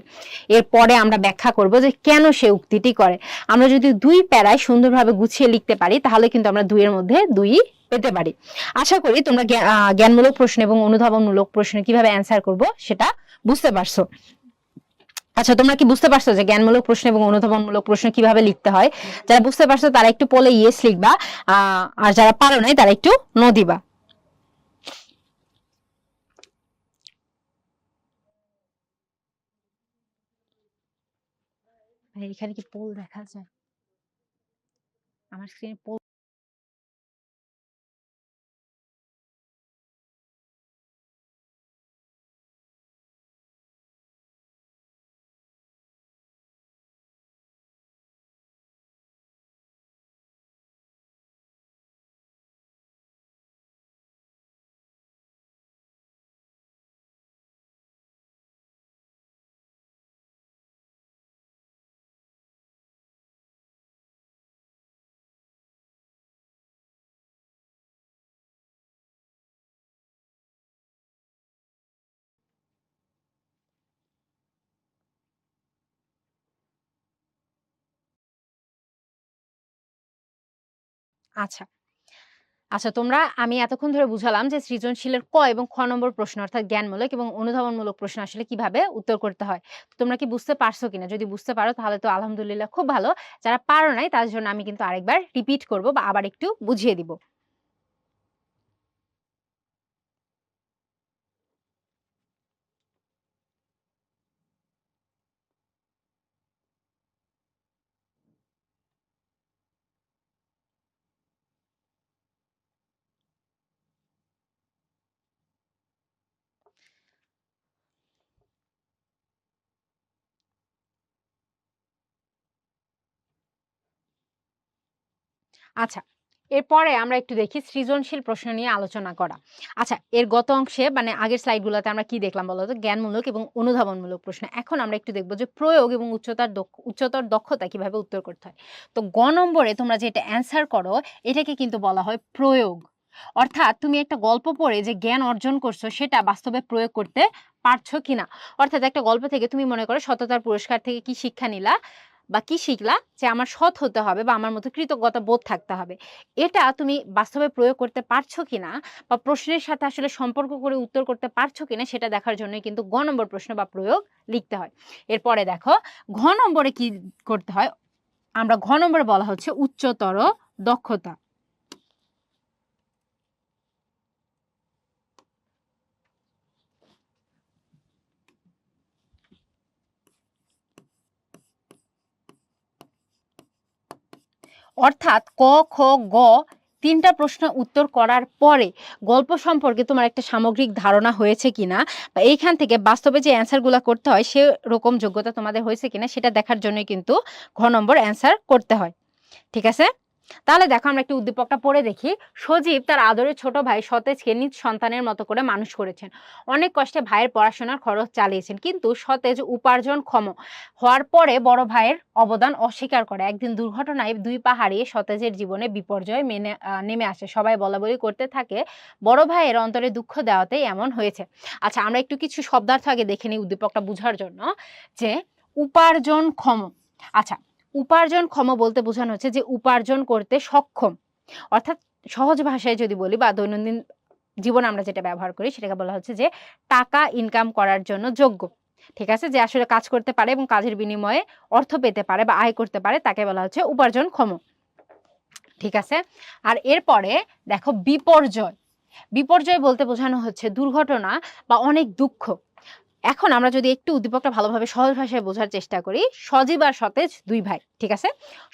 এরপরে আমরা ব্যাখ্যা করব যে কেন সে উক্তিটি করে। আমরা যদি 2 প্যারায় সুন্দরভাবে গুছিয়ে লিখতে পারি তাহলে কিন্তু আমরা 2 এর মধ্যে 2 পেতে পারি। আশা করি তোমরা জ্ঞানমূলক প্রশ্ন এবং অনুধাবনমূলক প্রশ্ন কিভাবে অ্যান্সার করব সেটা বুঝতে পারছো। আচ্ছা, তোমরা কি বুঝতে পারছো যে জ্ঞানমূলক প্রশ্ন এবং অনুধাবনমূলক প্রশ্ন কিভাবে লিখতে হয়? যারা বুঝতে পারছো তারা একটু পোলে ইয়েস লিখবা, আর যারা পারো নাই তারা একটু নো দিবা। এখানে কি পোল দেখা যায়? আমার স্ক্রিনে পোল। আচ্ছা আচ্ছা, তোমরা আমি এতক্ষণ ধরে বুঝালাম যে সৃজনশীলের ক এবং খ নম্বর প্রশ্ন অর্থাৎ জ্ঞানমূলক এবং অনুধাবনমূলক প্রশ্ন আসলে কিভাবে উত্তর করতে হয়। তো তোমরা কি বুঝতে পারছো কিনা? যদি বুঝতে পারো তাহলে তো আলহামদুলিল্লাহ, খুব ভালো। যারা পারো নাই তাদের জন্য আমি কিন্তু আরেকবার রিপিট করব বা আবার একটু বুঝিয়ে দিব। আচ্ছা, এরপরে আমরা একটু দেখি সৃজনশীল প্রশ্ন নিয়ে আলোচনা করা। আচ্ছা, এর গত অংশে মানে আগের স্লাইডগুলোতে আমরা কি দেখলাম বলতো? জ্ঞানমূলক এবং অনুধাবনমূলক প্রশ্ন। এখন আমরা একটু দেখব যে প্রয়োগ এবং উচ্চতর দক্ষতা কিভাবে উত্তর করতে হয়। তো গ নম্বরে তোমরা যেটা অ্যান্সার করো এটাকে কিন্তু বলা হয় প্রয়োগ। অর্থাৎ তুমি একটা গল্প পড়ে যে জ্ঞান অর্জন করছো সেটা বাস্তবে প্রয়োগ করতে পারছো কিনা। অর্থাৎ একটা গল্প থেকে তুমি মনে করো সততার পুরস্কার থেকে কি শিক্ষা নিলা বা কি শিখলা, যে আমার সৎ হতে হবে বা আমার মধ্যে কৃতজ্ঞতা বোধ থাকতে হবে। এটা তুমি বাস্তবে প্রয়োগ করতে পারছো কিনা বা প্রশ্নের সাথে আসলে সম্পর্ক করে উত্তর করতে পারছো কিনা সেটা দেখার জন্যই কিন্তু গ নম্বর প্রশ্ন বা প্রয়োগ লিখতে হয়। এরপরে দেখো ঘ নম্বরে কি করতে হয়। আমরা ঘ নম্বরে বলা হচ্ছে উচ্চতর দক্ষতা। অর্থাৎ ক, খ, গ 3টা প্রশ্ন উত্তর করার পরে গল্প সম্পর্কে তোমার একটা সামগ্রিক ধারণা হয়েছে কিনা, বা এইখান থেকে বাস্তবে যে অ্যান্সারগুলো করতে হয় সেরকম যোগ্যতা তোমাদের হয়েছে কিনা সেটা দেখার জন্যই কিন্তু ঘ নম্বর অ্যান্সার করতে হয়। ঠিক আছে? তাহলে দেখো আমরা একটু উদ্দীপকটা পড়ে দেখি। সজীব তার আদরের ছোট ভাই সতেজকে নিজ সন্তানের মতো করে মানুষ করেছেন। অনেক কষ্টে ভাইয়ের পড়াশোনার খরচ চালিয়েছেন, কিন্তু সতেজ উপার্জনক্ষম হওয়ার পরে বড় ভাইয়ের অবদান অস্বীকার করে। একদিন দুর্ঘটনায় 2 পা হারিয়ে সতেজের জীবনে বিপর্যয় নেমে আসে। সবাই বলাবলি করতে থাকে বড় ভাইয়ের অন্তরে দুঃখ দেওয়াতেই এমন হয়েছে। আচ্ছা, আমরা একটু কিছু শব্দার্থ আগে দেখে নিই উদ্দীপকটা বোঝার জন্য। যে উপার্জনক্ষম, আচ্ছা উপার্জনক্ষম বলতে বোঝানো হচ্ছে যে উপার্জন করতে সক্ষম। অর্থাৎ সহজ ভাষায় যদি বলি বা দৈনন্দিন জীবনে আমরা যেটা ব্যবহার করি সেটাকে বলা হচ্ছে যে টাকা ইনকাম করার জন্য যোগ্য। ঠিক আছে? যে আসলে কাজ করতে পারে এবং কাজের বিনিময়ে অর্থ পেতে পারে বা আয় করতে পারে তাকে বলা হচ্ছে উপার্জনক্ষম। ঠিক আছে? আর এরপরে দেখো বিপর্যয়। বিপর্যয় বলতে বোঝানো হচ্ছে দুর্ঘটনা বা অনেক দুঃখ। এখন আমরা যদি একটু উদ্দীপকটা ভালোভাবে সহজ ভাষায় বোঝার চেষ্টা করি। সজীব আর সতেজ 2 ভাই। ঠিক আছে?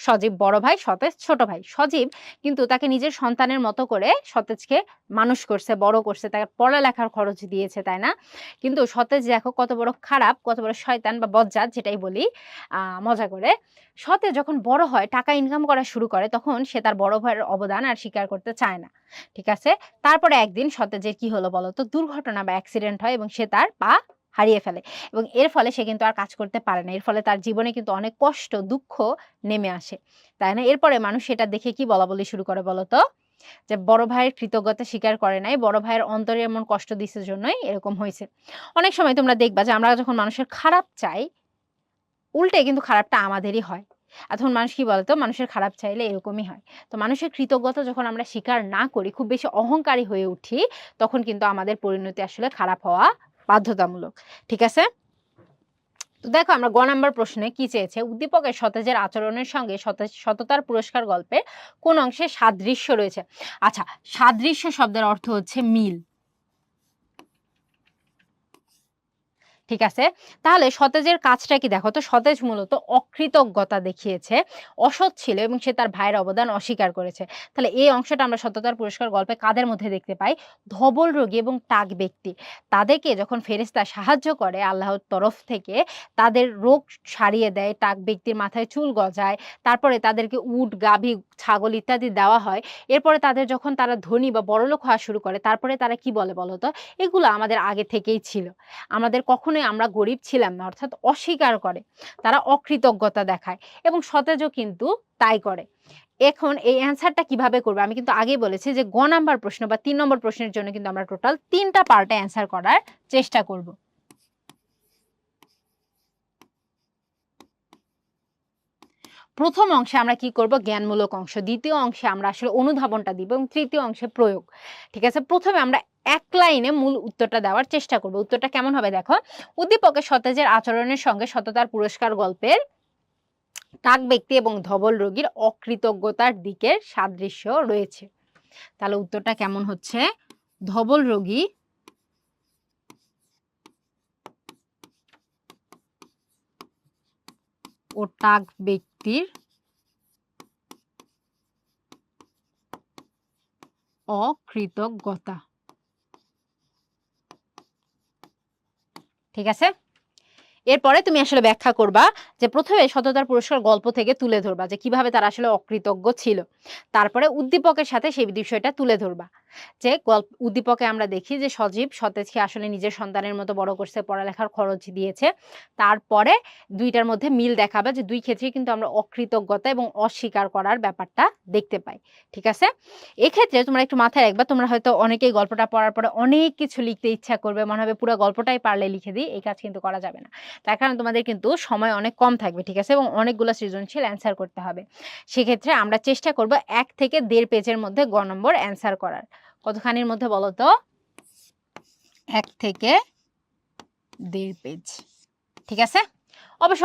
সজীব বড় ভাই, সতেজ ছোট ভাই। সজীব কিন্তু তাকে নিজের সন্তানের মতো করে সতেজকে মানুষ করছে, বড় করছে, তাকে পড়ালেখার খরচ দিয়েছে, তাই না? কিন্তু সতেজ দেখো কত বড় খারাপ, কত বড় শয়তান বা বজ্জাত যেটাই বলি মজা করে। সতেজ যখন বড় হয়, টাকা ইনকাম করা শুরু করে, তখন সে তার বড় ভাইয়ের অবদান আর স্বীকার করতে চায় না। ঠিক আছে? তারপরে একদিন সতেজের কি হলো বলো তো? দুর্ঘটনা বা অ্যাক্সিডেন্ট হয় এবং সে তার পা হারিয়ে ফেলে এবং এর ফলে সে কিন্তু আর কাজ করতে পারে না। এর ফলে তার জীবনে কিন্তু অনেক কষ্ট, দুঃখ নেমে আসে। তাই না? এরপরে মানুষ সেটা দেখে কি বলাবলি শুরু করে বলো তো? যে বড় ভাইয়ের কৃতজ্ঞতা স্বীকার করে নাই। বড় ভাইয়ের অন্তরে এমন কষ্ট দিছে জন্যই এরকম হইছে। অনেক সময় তোমরা দেখবা যে আমরা যখন মানুষের খারাপ চাই, উল্টে কিন্তু খারাপটা আমাদেরই হয়। এখন মানুষ কি বলতো? মানুষের খারাপ চাইলে এরকমই হয়। তো মানুষের কৃতজ্ঞতা যখন আমরা স্বীকার না করি, খুব বেশি অহংকারী হয়ে উঠি, তখন কিন্তু আমাদের পরিণতি আসলে খারাপ হওয়া বাধ্যতামূলক। ঠিক আছে? তো দেখো আমরা গ নাম্বার প্রশ্নে কি চেয়েছে? উদ্দীপকের সতেজের আচরণের সঙ্গে সততার পুরস্কার গল্পের কোন অংশে সাদৃশ্য রয়েছে? আচ্ছা, সাদৃশ্য শব্দের অর্থ হচ্ছে মিল। ঠিক আছে? তাহলে সতেজের কাজটা কি দেখো তো? সতেজ মূলত অকৃতজ্ঞতা দেখিয়েছে, অসৎ ছিল এবং সে তার ভাইয়ের অবদান অস্বীকার করেছে। তাহলে এই অংশটা আমরা সততার পুরস্কার গল্পে কাদের মধ্যে দেখতে পাই? ধবল রোগী এবং টাক ব্যক্তি। তাদেরকে যখন ফেরেশতা সাহায্য করে আল্লাহর তরফ থেকে, তাদের রোগ সারিয়ে দেয়, টাক ব্যক্তির মাথায় চুল গজায়, তারপরে তাদেরকে উট, গাভী, ছাগল ইত্যাদি দেওয়া হয়। এরপরে তাদের যখন তারা ধনী বা বড়লোক হওয়া শুরু করে, তারপরে তারা কি বলে বলো তো? এগুলো আমাদের আগে থেকেই ছিল। আমাদের কখনোই আমরা গরিব ছিলাম না, অর্থাৎ অস্বীকার করে। তারা অকৃতজ্ঞতা দেখায় এবং সতেজও কিন্তু তাই করে। এখন এই অ্যান্সারটা কিভাবে করবে? আমি কিন্তু আগেই বলেছি যে গ নাম্বার প্রশ্ন বা ৩ নম্বর প্রশ্নের জন্য কিন্তু আমরা টোটাল ৩টা পার্টে অ্যান্সার করার চেষ্টা করব। প্রথম অংশে আমরা কি করব? জ্ঞানমূলক অংশ। দ্বিতীয় অংশে আমরা আসলে অনুধাবনটা দিব এবং তৃতীয় অংশে প্রয়োগ। ঠিক আছে? প্রথমে আমরা এক লাইনে মূল উত্তরটা দেওয়ার চেষ্টা করব। উত্তরটা কেমন হবে দেখো? উদ্দীপকের সতেজের আচরণের সঙ্গে সততার পুরস্কার গল্পের টাক ব্যক্তি এবং ধবল রোগীর অকৃতজ্ঞতার দিকের সাদৃশ্য রয়েছে। তাহলে উত্তরটা কেমন হচ্ছে? ধবল রোগী ও টাক ব্যক্তির অকৃতজ্ঞতা। ঠিক আছে? এরপরে তুমি আসলে ব্যাখ্যা করবা যে প্রথমে সততার পুরস্কার গল্প থেকে তুলে ধরবা যে কিভাবে তারা আসলে অকৃতজ্ঞ ছিল। তারপরে উদ্দীপকের সাথে সেই বিষয়টা তুলে ধরবা। যে উদ্দীপকে আমরা দেখি যে সজীব সতেজকে আসলে নিজের সন্তানের মতো বড় করছে, পড়ালেখার খরচ দিয়েছে। তারপরে ২ টার মধ্যে মিল দেখাবা যে ২ ক্ষেত্রেই কিন্তু আমরা অকৃতজ্ঞতা এবং অস্বীকার করার ব্যাপারটা দেখতে পাই। ঠিক আছে? এক্ষেত্রে তোমরা একটু মাথায় রাখবা, তোমরা হয়তো অনেকেই গল্পটা পড়ার পরে অনেক কিছু লিখতে ইচ্ছা করবে। মনে হবে পুরা গল্পটাই পারলে লিখে দিই। এই কাজ কিন্তু করা যাবে না। তার কারণ তোমাদের কিন্তু সময় অনেক কম থাকবে। ঠিক আছে? এবং অনেকগুলা সৃজনশীল অ্যান্সার করতে হবে। সেক্ষেত্রে আমরা চেষ্টা করব ১ থেকে ১.৫ পেজের মধ্যে গ নম্বর অ্যান্সার করার। কতখানির মধ্যে বলো তো? ১ থেকে ১.৫ পেজ। ঠিক আছে? অবশ্য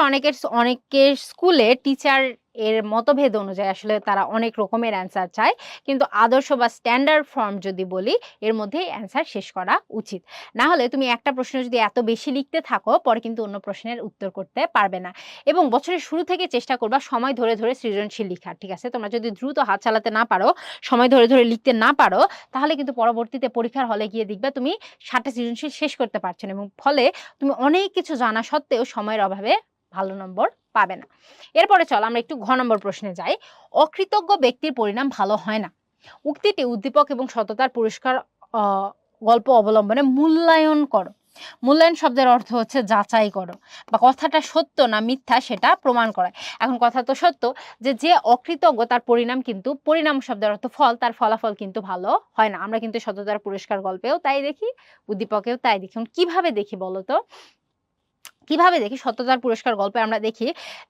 অনেকের স্কুলে টিচার এর মতভেদ অনুযায়ী আসলে তারা অনেক রকমের অ্যান্সার চায়, কিন্তু আদর্শ বা স্ট্যান্ডার্ড ফর্ম যদি বলি এর মধ্যেই অ্যান্সার শেষ করা উচিত। না হলে তুমি একটা প্রশ্ন যদি এত বেশি লিখতে থাকো পরে কিন্তু অন্য প্রশ্নের উত্তর করতে পারবে না। এবং বছরের শুরু থেকে চেষ্টা করবা সময় ধরে ধরে সৃজনশীল লিখার, ঠিক আছে? তোমরা যদি দ্রুত হাত চালাতে না পারো, সময় ধরে ধরে লিখতে না পারো, তাহলে কিন্তু পরবর্তীতে পরীক্ষার হলে গিয়ে দেখবা তুমি ৭টা সৃজনশীল শেষ করতে পারছো না, এবং ফলে তুমি অনেক কিছু জানা সত্ত্বেও সময়ের অভাবে ভালো নম্বর পাবে না। এরপরে চলো আমরা একটু ঘ নম্বর প্রশ্নে যাই। অকৃতজ্ঞ ব্যক্তির পরিণাম ভালো হয় না। উক্তিটি উদ্দীপক এবং সততার পুরস্কার গল্প অবলম্বনে মূল্যায়ন করো। মূল্যায়ন শব্দের অর্থ হচ্ছে যাচাই করো, বা কথাটা সত্য না মিথ্যা সেটা প্রমাণ করা। এখন কথা তো সত্য যে যে অকৃতজ্ঞ তার পরিণাম কিন্তু, পরিণাম শব্দের অর্থ ফল, তার ফলাফল কিন্তু ভালো হয় না। আমরা কিন্তু সততার পুরস্কার গল্পেও তাই দেখি, উদ্দীপকেও তাই দেখি। কিভাবে দেখি বলো তো? কিভাবে দেখি? সততার পুরস্কার গল্পে আমরা দেখি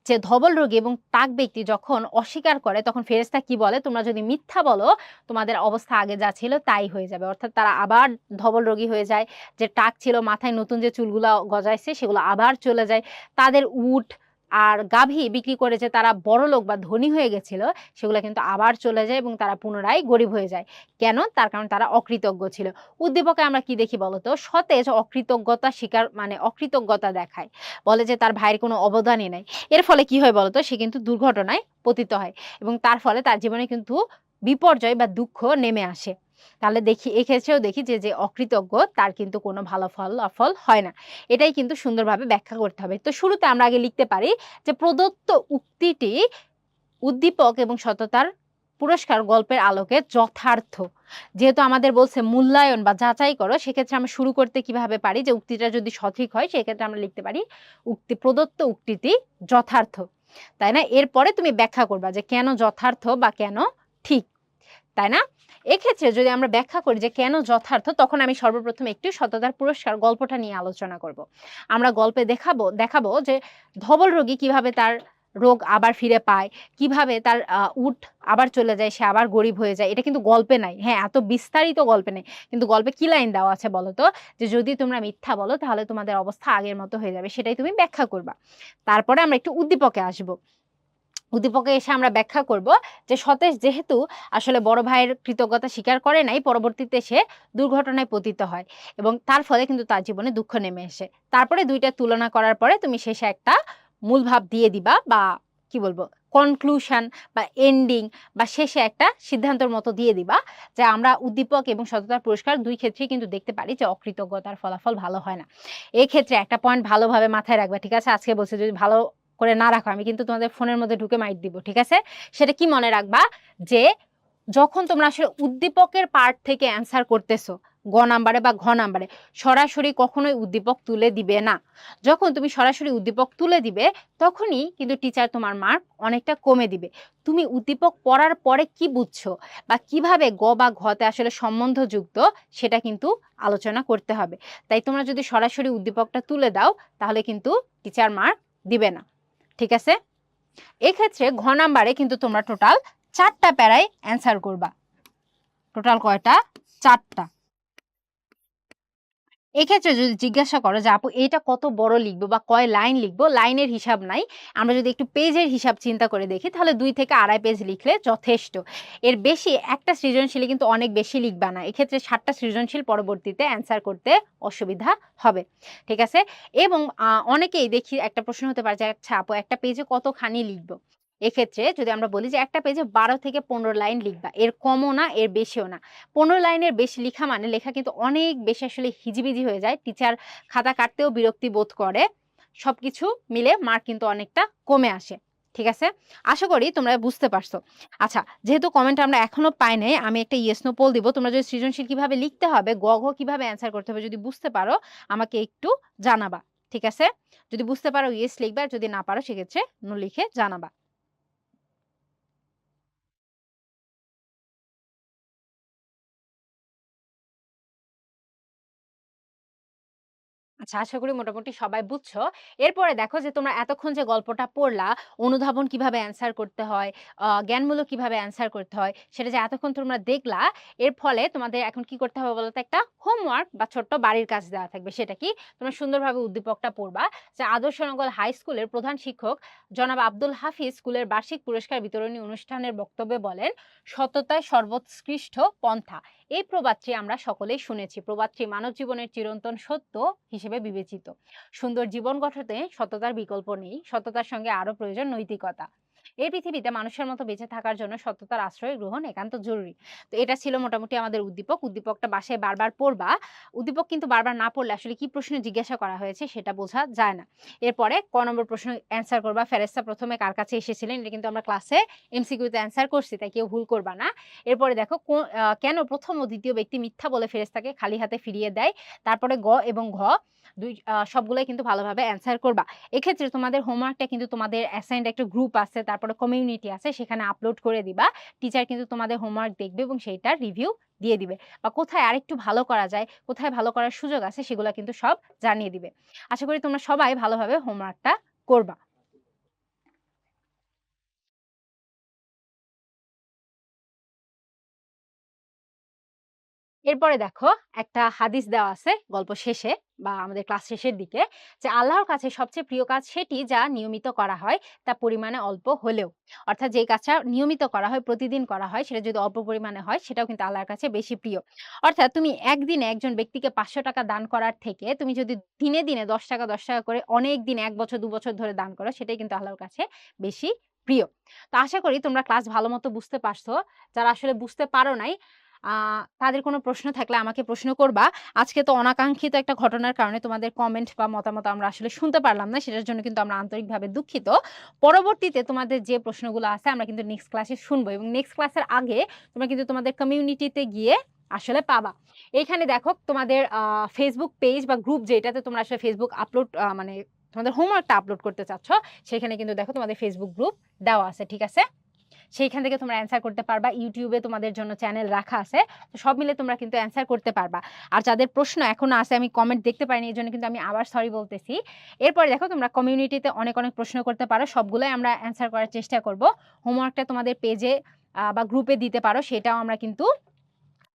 যে ধবল রোগী এবং তাক ব্যক্তি যখন অস্বীকার করে তখন ফেরেশতা কি বলে, তোমরা যদি মিথ্যা বলো তোমাদের অবস্থা আগে যা ছিল তাই হয়ে যাবে। অর্থাৎ তারা আবার ধবল রোগী হয়ে যায়, যে টাক ছিল মাথায় নতুন যে চুলগুলা গজাইছে সেগুলো আবার চলে যায়। তাদের উট আর গাভী বিক্রি করে যে তারা বড়লোক বা ধনী হয়ে গেছিল সেগুলো কিন্তু আবার চলে যায় এবং তারা পুনরায় গরিব হয়ে যায়। কেন? তার কারণ তারা অকৃতজ্ঞ ছিল। উদ্দীপকে আমরা কি দেখি বলতো? সতেজ অকৃতজ্ঞতা স্বীকার, মানে অকৃতজ্ঞতা দেখায়। বলে যে তার ভাইয়ের কোনো অবদানই নাই। এর ফলে কি হয় বলতো? সে কিন্তু দুর্ঘটনায় পতিত হয় এবং তার ফলে তার জীবনে কিন্তু বিপর্যয় বা দুঃখ নেমে আসে। তাহলে দেখি এক্ষেত্রেও দেখি যে যে অকৃতজ্ঞ তার কিন্তু কোনো ভালো ফলাফল হয় না। এটাই কিন্তু সুন্দরভাবে ব্যাখ্যা করতে হবে। তো শুরুতে আমরা আগে লিখতে পারি যে প্রদত্ত উক্তিটি উদ্দীপক এবং সততার পুরস্কার গল্পের আলোকে যথার্থ। যেহেতু আমাদের বলছে মূল্যায়ন বা যাচাই করো, সেক্ষেত্রে আমরা শুরু করতে কিভাবে পারি? যে উক্তিটা যদি সঠিক হয় সেক্ষেত্রে আমরা লিখতে পারি প্রদত্ত উক্তিটি যথার্থ, তাই না? এরপরে তুমি ব্যাখ্যা করবা যে কেন যথার্থ বা কেন ঠিক, তাই না? এক্ষেত্রে যদি আমরা ব্যাখ্যা করি যে কেন যথার্থ, তখন আমি সর্বপ্রথম একটু সততার পুরস্কার গল্পটা নিয়ে আলোচনা করব। আমরা গল্পে দেখাবো যে ধবল রোগী কিভাবে তার রোগ আবার ফিরে পায়, কিভাবে তার উট আবার চলে যায়, সে আবার গরিব হয়ে যায়। এটা কিন্তু গল্পে নাই। হ্যাঁ, এত বিস্তারিত গল্পে নেই। কিন্তু গল্পে কি লাইন দেওয়া আছে বলো তো? যে যদি তোমরা মিথ্যা বলো তাহলে তোমাদের অবস্থা আগের মতো হয়ে যাবে। সেটাই তুমি ব্যাখ্যা করবা। তারপরে আমরা একটু উদ্দীপকে আসব। উদ্দীপকে এসে আমরা ব্যাখ্যা করব যে সতেজ যেহেতু আসলে বড় ভাইয়ের কৃতজ্ঞতা স্বীকার করে নাই, পরবর্তীতে সে দুর্ঘটনায় পতিত হয় এবং তার ফলে কিন্তু তার জীবনে দুঃখ নেমে আসে। তারপরে দুইটা তুলনা করার পরে তুমি শেষে একটা মূল ভাব দিয়ে দিবা, বা কি বলবো, কনক্লুশন বা এন্ডিং, বা শেষে একটা সিদ্ধান্তের মতো দিয়ে দিবা যে আমরা উদ্দীপক এবং সততার পুরস্কার দুই ক্ষেত্রেই কিন্তু দেখতে পারি যে অকৃতজ্ঞতার ফলাফল ভালো হয় না। এই ক্ষেত্রে একটা পয়েন্ট ভালোভাবে মাথায় রাখবা, ঠিক আছে? আজকে বলছে যদি ভালো করে না রাখো আমি কিন্তু তোমাদের ফোনের মধ্যে ঢুকে মাইর দিব, ঠিক আছে? সেটা কি মনে রাখবা? যে যখন তোমরা আসলে উদ্দীপকের পার্ট থেকে অ্যান্সার করতেছো গ নাম্বারে বা ঘ নাম্বারে, সরাসরি কখনোই উদ্দীপক তুলে দিবে না। যখন তুমি সরাসরি উদ্দীপক তুলে দিবে তখনই কিন্তু টিচার তোমার মার্ক অনেকটা কমে দিবে। তুমি উদ্দীপক পড়ার পরে কি বুঝছো বা কিভাবে গ বা ঘতে আসলে সম্বন্ধযুক্ত সেটা কিন্তু আলোচনা করতে হবে। তাই তোমরা যদি সরাসরি উদ্দীপকটা তুলে দাও তাহলে কিন্তু টিচার মার্ক দিবে না, ঠিক আছে? এক্ষেত্রে ঘ নাম্বারে কিন্তু তোমরা টোটাল 4টা প্যারায় অ্যান্সার করবা। টোটাল কয়টা? 4টা। এক্ষেত্রে যদি জিজ্ঞাসা করো যে আপু এটা কত বড় লিখবো বা কয় লাইন লিখবো, লাইনের হিসাব নাই। আমরা যদি একটু পেজের হিসাব চিন্তা করে দেখি তাহলে 2 থেকে আড়াই পেজ লিখলে যথেষ্ট। এর বেশি একটা সৃজনশীলে কিন্তু অনেক বেশি লিখবা না। এক্ষেত্রে 7টা সৃজনশীল পরবর্তীতে অ্যান্সার করতে অসুবিধা হবে, ঠিক আছে? এবং অনেকেই দেখি একটা প্রশ্ন হতে পারে যে আচ্ছা আপু একটা পেজে কতখানি লিখবো? এক্ষেত্রে যদি আমরা বলি যে একটা পেজে 12 থেকে 15 লাইন লিখবা, এর কমও না এর বেশিও না। 15 লাইনের বেশি লিখা মানে লেখা কিন্তু অনেক বেশি আসলে হিজিবিজি হয়ে যায়। টিচার খাতা কাটতেও বিরক্তি বোধ করে। সবকিছু মিলে মার্ক কিন্তু অনেকটা কমে আসে। ঠিক আছে? আশা করি তোমরা বুঝতে পারছো। আচ্ছা, যেহেতু কমেন্ট আমরা এখনো পাই নাই, আমি একটা ইয়েস নো পোল দিব। তোমরা যদি সৃজনশীল কিভাবে লিখতে হবে, গ, ঘ কিভাবে অ্যান্সার করতে হবে যদি বুঝতে পারো আমাকে একটু জানাবা। ঠিক আছে? যদি বুঝতে পারো ইয়েস লিখবা, আর যদি না পারো সেক্ষেত্রে নো লিখে জানাবা। আচ্ছা, আশা করি মোটামুটি সবাই বুঝছো। এরপরে দেখো যে তোমরা এতক্ষণ যে গল্পটা পড়লা, অনুধাবন কিভাবে অ্যান্সার করতে হয়, জ্ঞানমূলক কিভাবে অ্যান্সার করতে হয়, সেটা যে এতক্ষণ তোমরা দেখলা, এর ফলে তোমাদের এখন কি করতে হবে বলো তো? একটা হোমওয়ার্ক বা ছোট্ট বাড়ির কাজ দেওয়া থাকবে। সেটা কি? তোমরা সুন্দরভাবে উদ্দীপকটা পড়বা যে আদর্শনগর হাই স্কুলের প্রধান শিক্ষক জনাব আব্দুল হাফিজ স্কুলের বার্ষিক পুরস্কার বিতরণী অনুষ্ঠানের বক্তব্যে বলেন, "সততাই সর্বোৎকৃষ্ট পন্থা।" এই প্রবাদটি আমরা সকলেই শুনেছি। প্রবাদটি মানব জীবনের চিরন্তন সত্য হিসেবে বিবেচিত। সুন্দর জীবন গঠনে সততার বিকল্প নেই। সততার সঙ্গে আরো প্রয়োজন নৈতিকতা। এই পৃথিবীতে মানুষের মতো বেঁচে থাকার জন্য সততার আশ্রয় গ্রহণ একান্ত জরুরি। তো এটা ছিল মোটামুটি আমাদের উদ্দীপক। উদ্দীপকটা বাসায় বারবার পড়বা। উদ্দীপক কিন্তু বারবার না পড়লে আসলে কি প্রশ্ন জিজ্ঞাসা করা হয়েছে সেটা বোঝা যায় না। এরপরে ক নম্বর প্রশ্ন অ্যান্সার করবা। ফেরেশতা প্রথমে কার কাছে এসেছিলেন? এটা কিন্তু আমরা ক্লাসে এমসিকিউতে অ্যান্সার করছি, তাই কেউ ভুল করবা না। এরপরে দেখো কেন প্রথম ও দ্বিতীয় ব্যক্তি মিথ্যা বলে ফেরেশতাকে খালি হাতে ফিরিয়ে দেয়? তারপরে গ এবং ঘ সবগুলাই কিন্তু ভালোভাবে অ্যান্সার করবা। এক্ষেত্রে তোমাদের হোমওয়ার্কটা কিন্তু তোমাদের অ্যাসাইনড একটা গ্রুপ আছে, তারপরে কমিউনিটি আছে, সেখানে আপলোড করে দিবা। টিচার কিন্তু তোমাদের হোমওয়ার্ক দেখবে এবং সেইটার রিভিউ দিয়ে দিবে। বা কোথায় আরেকটু ভালো করা যায়, কোথায় ভালো করার সুযোগ আছে সেগুলা কিন্তু সব জানিয়ে দিবে। আশা করি তোমরা সবাই ভালোভাবে হোমওয়ার্কটা করবা। এরপরে দেখো একটা হাদিস দেওয়া আছে গল্প শেষে বা আমাদের ক্লাস শেষের দিকে, যে আল্লাহর কাছে সবচেয়ে প্রিয় কাজ সেটি যা নিয়মিত করা হয় তা পরিমাণে অল্প হলেও। অর্থাৎ যে কাজটা নিয়মিত করা হয়, প্রতিদিন করা হয়, সেটা যদি অল্প পরিমাণে হয় সেটাও কিন্তু আল্লাহর কাছে বেশি প্রিয়। অর্থাৎ তুমি একদিনে একজন ব্যক্তিকে ৫০০ টাকা দান করার থেকে তুমি যদি দিনে দিনে ১০ টাকা ১০ টাকা করে অনেক দিন ১ বছর ২ বছর ধরে দান করো, সেটাই কিন্তু আল্লাহর কাছে বেশি প্রিয়। তো আশা করি তোমরা ক্লাস ভালো মতো বুঝতে পারছো। যারা আসলে বুঝতে পারো নাই, আ তাদের কোনো প্রশ্ন থাকলে আমাকে প্রশ্ন করবা। আজকে তো অনাকাঙ্ক্ষিত একটা ঘটনার কারণে তোমাদের কমেন্ট বা মতামত আমরা আসলে শুনতে পারলাম না। সেটার জন্য কিন্তু আমরা আন্তরিকভাবে দুঃখিত। পরবর্তীতে তোমাদের যে প্রশ্নগুলো আছে আমরা কিন্তু নেক্সট ক্লাসে শুনবো এবং নেক্সট ক্লাসের আগে তোমরা কিন্তু তোমাদের কমিউনিটিতে গিয়ে আসলে পাবা। এইখানে দেখো তোমাদের Facebook পেজ বা গ্রুপ যেটাতে তোমরা আসলে Facebook আপলোড মানে তোমাদের হোমওয়ার্কটা আপলোড করতে চাচ্ছ, সেখানে কিন্তু দেখো তোমাদের Facebook গ্রুপ দেওয়া আছে। ঠিক আছে? সেইখান থেকে তোমরা অ্যান্সার করতে পারবা। YouTube এ তোমাদের জন্য চ্যানেল রাখা আছে। তো সব মিলে তোমরা কিন্তু অ্যান্সার করতে পারবা। আর যাদের প্রশ্ন এখনো আছে আমি কমেন্ট দেখতে পাইনি, এজন্য কিন্তু আমি আবার সরি বলতেছি। এরপরে দেখো তোমরা কমিউনিটিতে অনেক, অনেক প্রশ্ন করতে পারো। সবগুলাই আমরা অ্যান্সার করার চেষ্টা করব। হোমওয়ার্কটা তোমাদের পেজে বা গ্রুপে দিতে পারো। সেটাও আমরা কিন্তু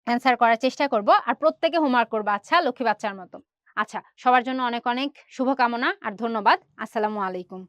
অ্যান্সার করার চেষ্টা করব। আর প্রত্যেকে হোমওয়ার্ক করবা, আচ্ছা? লক্ষ্মী বাচ্চার মতো। আচ্ছা, সবার জন্য অনেক, অনেক শুভকামনা আর ধন্যবাদ। আসসালামু আলাইকুম।